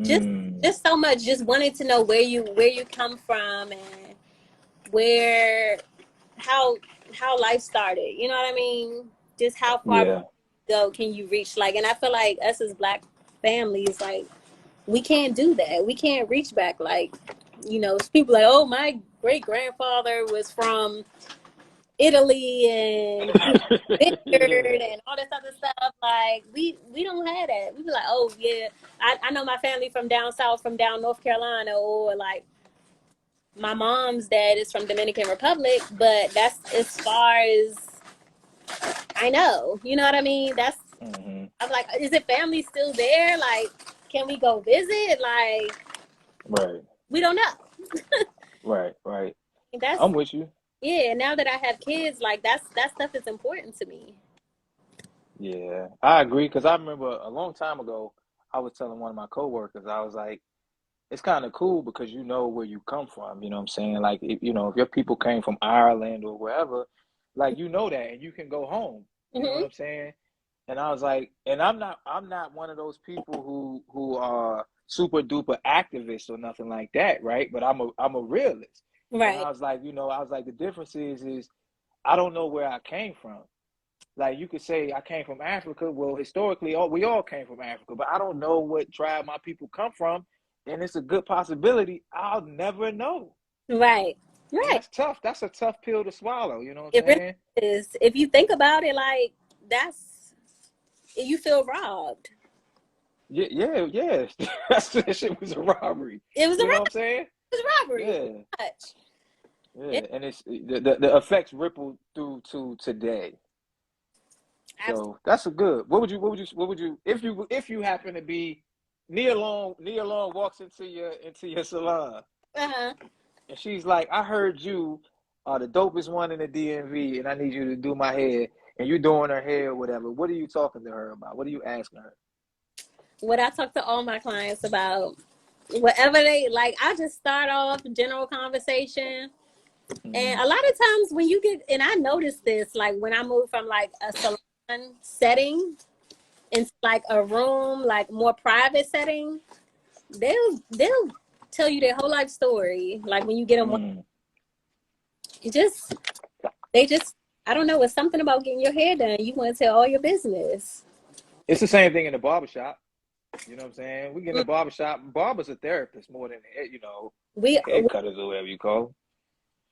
Just Mm. just so much. Just wanted to know where you come from and where how how life started. You know what I mean? Just how far back Yeah. go can you reach? Like, and I feel like us as black families, like we can't do that. We can't reach back. Like, people like, oh, my great grandfather was from Italy and he had a Yeah. vineyard and all this other stuff. Like, we don't have that. We be like, oh yeah, I know my family from down south, from down North Carolina, or like my mom's dad is from Dominican Republic, but that's as far as I know. You know what I mean? Hmm. I'm like, is it family still there? Like, can we go visit? Like, Right. we don't know. Right. Right. That's I'm with you. Yeah. Now that I have kids, like that stuff is important to me. Yeah, I agree. Because I remember a long time ago, I was telling one of my coworkers, I was like, it's kind of cool because you know where you come from. You know what I'm saying? Like, if your people came from Ireland or wherever, like you know that, and you can go home. You know what Hmm. I'm saying? And I was like, and I'm not one of those people who are super duper activists or nothing like that, right? But I'm a realist. And Right. I was like, the difference is I don't know where I came from. Like you could say I came from Africa. Well, historically, we all came from Africa, but I don't know what tribe my people come from, and it's a good possibility I'll never know. Right. And Right. that's tough. That's a tough pill to swallow. You know what I'm It really saying? is. If you think about it, like that's you feel robbed. Yeah, yeah, yeah. That shit was a robbery. It was a You know what robbery. I'm saying? It was a robbery. Yeah, Pretty much. Yeah. yeah. And it's the effects ripple through to today. Absolutely. So that's a good. What would you if you happen to be Nia Long walks into your salon Uh-huh. and she's like, I heard you are the dopest one in the DMV and I need you to do my hair and you doing her hair or whatever. What are you talking to her about? What are you asking her? What I talk to all my clients about, whatever they like, I just start off general conversation. And Mm, a lot of times when you get, and I noticed this, like when I moved from like a salon setting into like a room, like more private setting, they'll tell you their whole life story. Like when you get them, mm. you just they just I don't know. It's something about getting your hair done. You want to tell all your business. It's the same thing in the barbershop. You know what I'm saying? We get in the barbershop. Barber's a therapist more than, We head cutters or whatever you call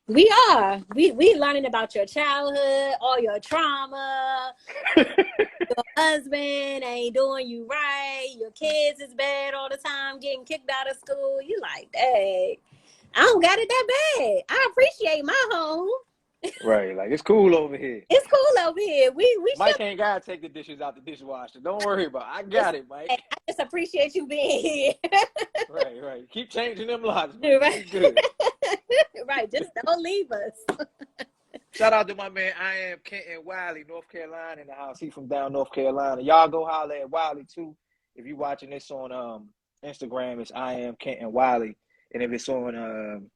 we are. We learning about your childhood, all your trauma. them. Your husband ain't doing you right. Your kids is bad all the time, getting kicked out of school. You like, dang, I don't got it that bad. I appreciate my home. Right. Like, it's cool over here. It's cool over here. We Mike should. ain't got to take the dishes out the dishwasher. Don't worry about it. I got it, Mike. I just appreciate you being here. Right. Keep changing them locks, Mike. Right. We good. Right. Just don't leave us. Shout out to my man, I am Kenton Wiley, North Carolina in the house. He from down North Carolina. Y'all go holler at Wiley too. If you watching this on Instagram, it's I am Kenton Wiley. And if it's on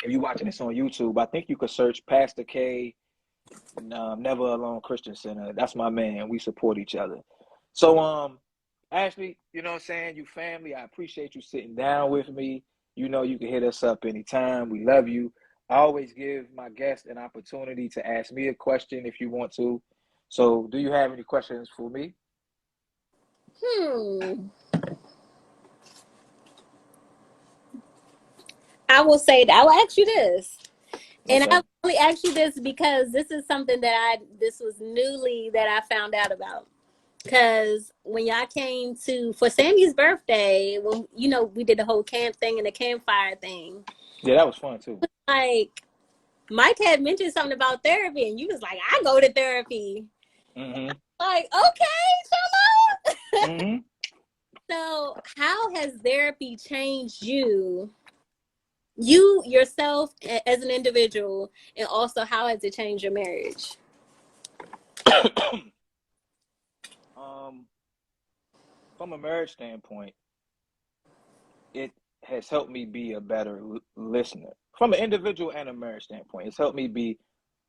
if you watching this on YouTube, I think you could search Pastor K Never Alone Christian Center. That's my man. We support each other. So Ashley, you know what I'm saying? You family, I appreciate you sitting down with me. You know you can hit us up anytime. We love you. I always give my guests an opportunity to ask me a question if you want to. So do you have any questions for me? I will say that I will ask you this. And Okay. I only ask you this because this is something that this was newly that I found out about. Because when y'all came for Sammy's birthday, when we did the whole camp thing and the campfire thing, Yeah, that was fun too. like Mike had mentioned something about therapy, and you was like, "I go to therapy." Mm-hmm. Like, okay, so Mm-hmm. so how has therapy changed you yourself as an individual, and also how has it changed your marriage? From a marriage standpoint, it has helped me be a better listener. From an individual and a marriage standpoint, it's helped me be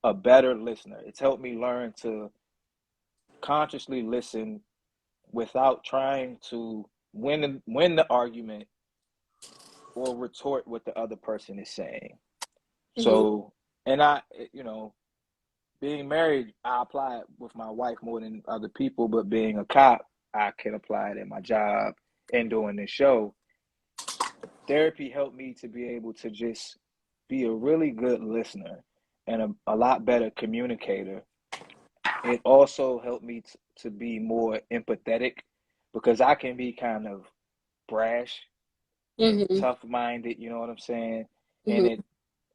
a better listener. It's helped me learn to consciously listen without trying to win the argument or retort what the other person is saying. Mm-hmm. So, and I, being married, I apply it with my wife more than other people, but being a cop, I can apply it in my job and doing this show. Therapy helped me to be able to just be a really good listener and a lot better communicator. It also helped me to be more empathetic because I can be kind of brash and Mm-hmm. tough-minded, you know what I'm saying? And Mm-hmm.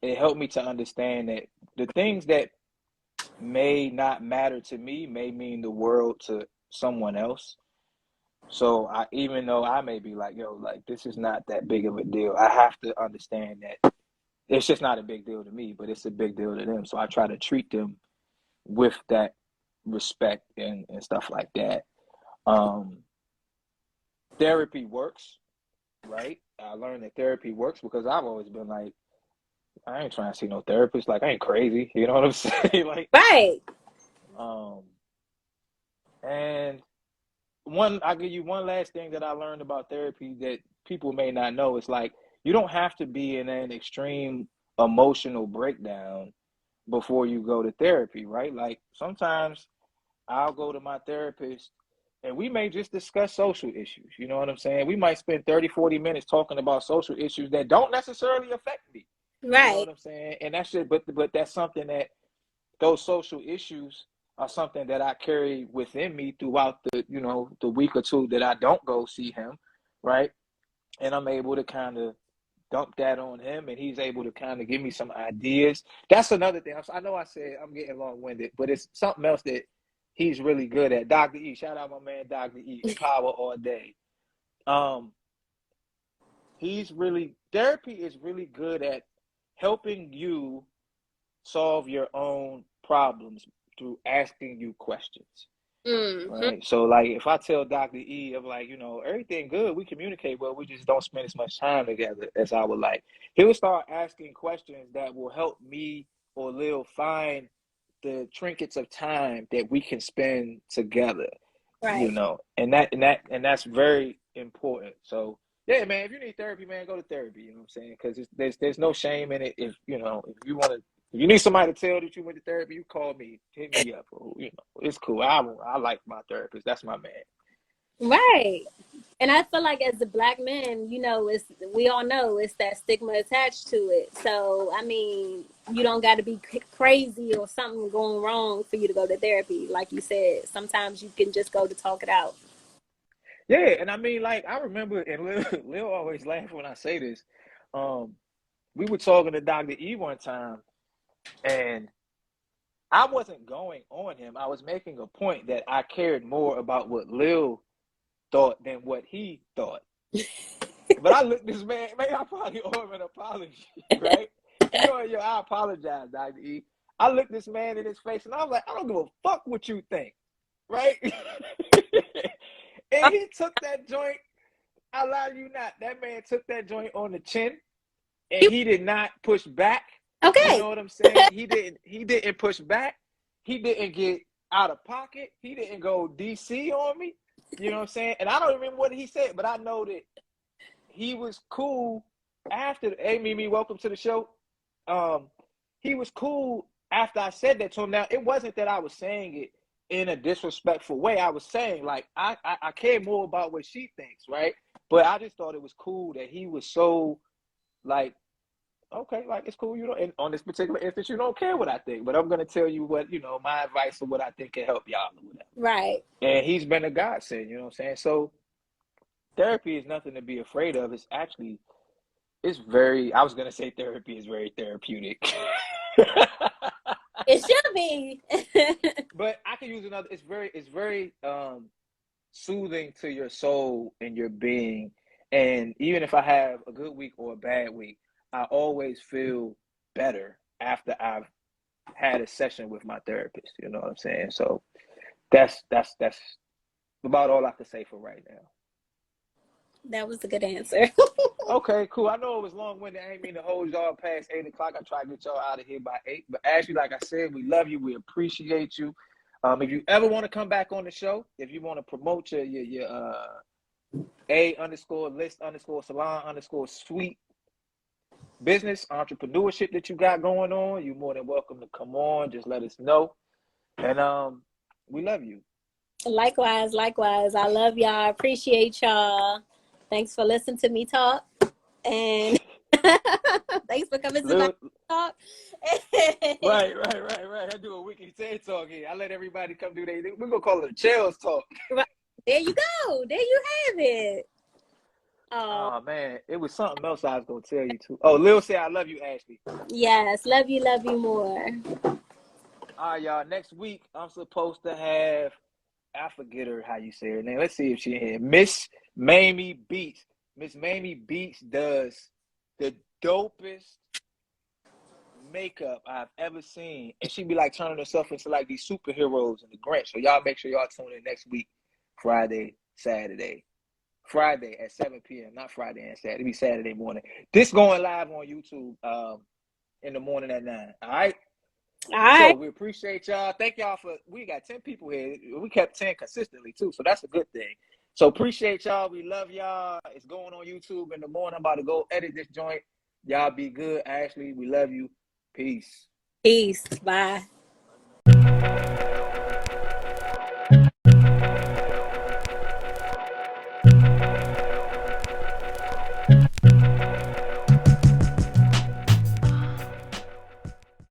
it helped me to understand that the things that may not matter to me may mean the world to someone else. So even though I may be like, yo, like this is not that big of a deal, I have to understand that it's just not a big deal to me, but it's a big deal to them. So I try to treat them with that respect and stuff like that. Therapy works, right? I learned that therapy works because I've always been like, I ain't trying to see no therapist. Like, I ain't crazy. You know what I'm saying? Like, Right. um, and I'll give you one last thing that I learned about therapy that people may not know. It's like, you don't have to be in an extreme emotional breakdown before you go to therapy, right? Like, sometimes I'll go to my therapist and we may just discuss social issues. You know what I'm saying? We might spend 30, 40 minutes talking about social issues that don't necessarily affect me. You know Right. what I'm saying? And that's just, but that's something that those social issues are something that I carry within me throughout the week or two that I don't go see him, right? And I'm able to kind of dump that on him, and he's able to kind of give me some ideas. That's another thing. I know I said I'm getting long-winded, but it's something else that he's really good at. Dr. E, shout out my man Dr. E, Power All Day. Therapy is really good at helping you solve your own problems through asking you questions. Mm-hmm. Right. So like if I tell Dr. E, I'm like, everything good, we communicate well, we just don't spend as much time together as I would like. He'll start asking questions that will help me or Lil find the trinkets of time that we can spend together, Right. and that's very important. So yeah, man, if you need therapy, man, go to therapy. You know what I'm saying? Because there's no shame in it. If you want to, if you need somebody to tell that you went to therapy, you call me, hit me up. It's cool. I like my therapist. That's my man. Right. And I feel like as a black man, you know, it's we all know it's that stigma attached to it. So I mean, you don't got to be crazy or something going wrong for you to go to therapy. Like you said, sometimes you can just go to talk it out. Yeah, and I mean, like I remember, and Lil always laugh when I say this. Um, we were talking to Dr. E one time, and I wasn't going on him. I was making a point that I cared more about what Lil thought than what he thought. But I looked this man, I probably owe him an apology, right? You know, yo, I apologize, Dr. E. I looked this man in his face and I was like, I don't give a fuck what you think, right? And he took that joint, I lie to you not, that man took that joint on the chin and he did not push back. You Okay. know what I'm saying? He didn't push back. He didn't get out of pocket. He didn't go DC on me. You know what I'm saying? And I don't remember what he said, but I know that he was cool after. Hey, Mimi, welcome to the show. He was cool after I said that to him. Now, it wasn't that I was saying it in a disrespectful way. I was saying, like, I care more about what she thinks, right? But I just thought it was cool that he was so, like, okay, like, it's cool. You know, and on this particular instance, you don't care what I think, but I'm going to tell you what, you know, my advice or what I think can help y'all or whatever. Right. And he's been a godsend, you know what I'm saying? So therapy is nothing to be afraid of. It's actually, it's very, I was going to say therapy is very therapeutic. It should be. But I can use another, it's very soothing to your soul and your being. And even if I have a good week or a bad week, I always feel better after I've had a session with my therapist. You know what I'm saying? So that's about all I can say for right now. That was a good answer. Okay, cool. I know it was long-winded. I ain't mean to hold y'all past 8 o'clock. I try to get y'all out of here by 8. But Ashley, like I said, we love you. We appreciate you. If you ever want to come back on the show, if you want to promote your A_list_salon_sweet business entrepreneurship that you got going on, you're more than welcome to come on. Just let us know. And we love you. Likewise, likewise. I love y'all. I appreciate y'all. Thanks for listening to me talk. And thanks for coming to my Lil, talk. right. I do a weekly TED talk here. I let everybody come do their thing. We're gonna call it a Chels talk. There you go. There you have it. Oh, Oh man, it was something else I was gonna tell you too. Oh, Lil said I love you, Ashley. yes. Love you more. All right, y'all. Next week I'm supposed to have, I forget her how you say her name. Let's see if she in here. Miss Mamie Beats. Miss Mamie Beats does the dopest makeup I've ever seen. And she be like turning herself into like these superheroes in the Grinch. So y'all make sure y'all tune in next week, Friday, Saturday. Friday at 7 p.m. Not Friday and Saturday. It'll be Saturday morning. This going live on YouTube in the morning at 9. All right. All So right. we appreciate y'all. Thank y'all for, we got 10 people here. We kept 10 consistently too. So that's a good thing. So appreciate y'all. We love y'all. It's going on YouTube in the morning. I'm about to go edit this joint. Y'all be good. Ashley, we love you. Peace. Peace. Bye.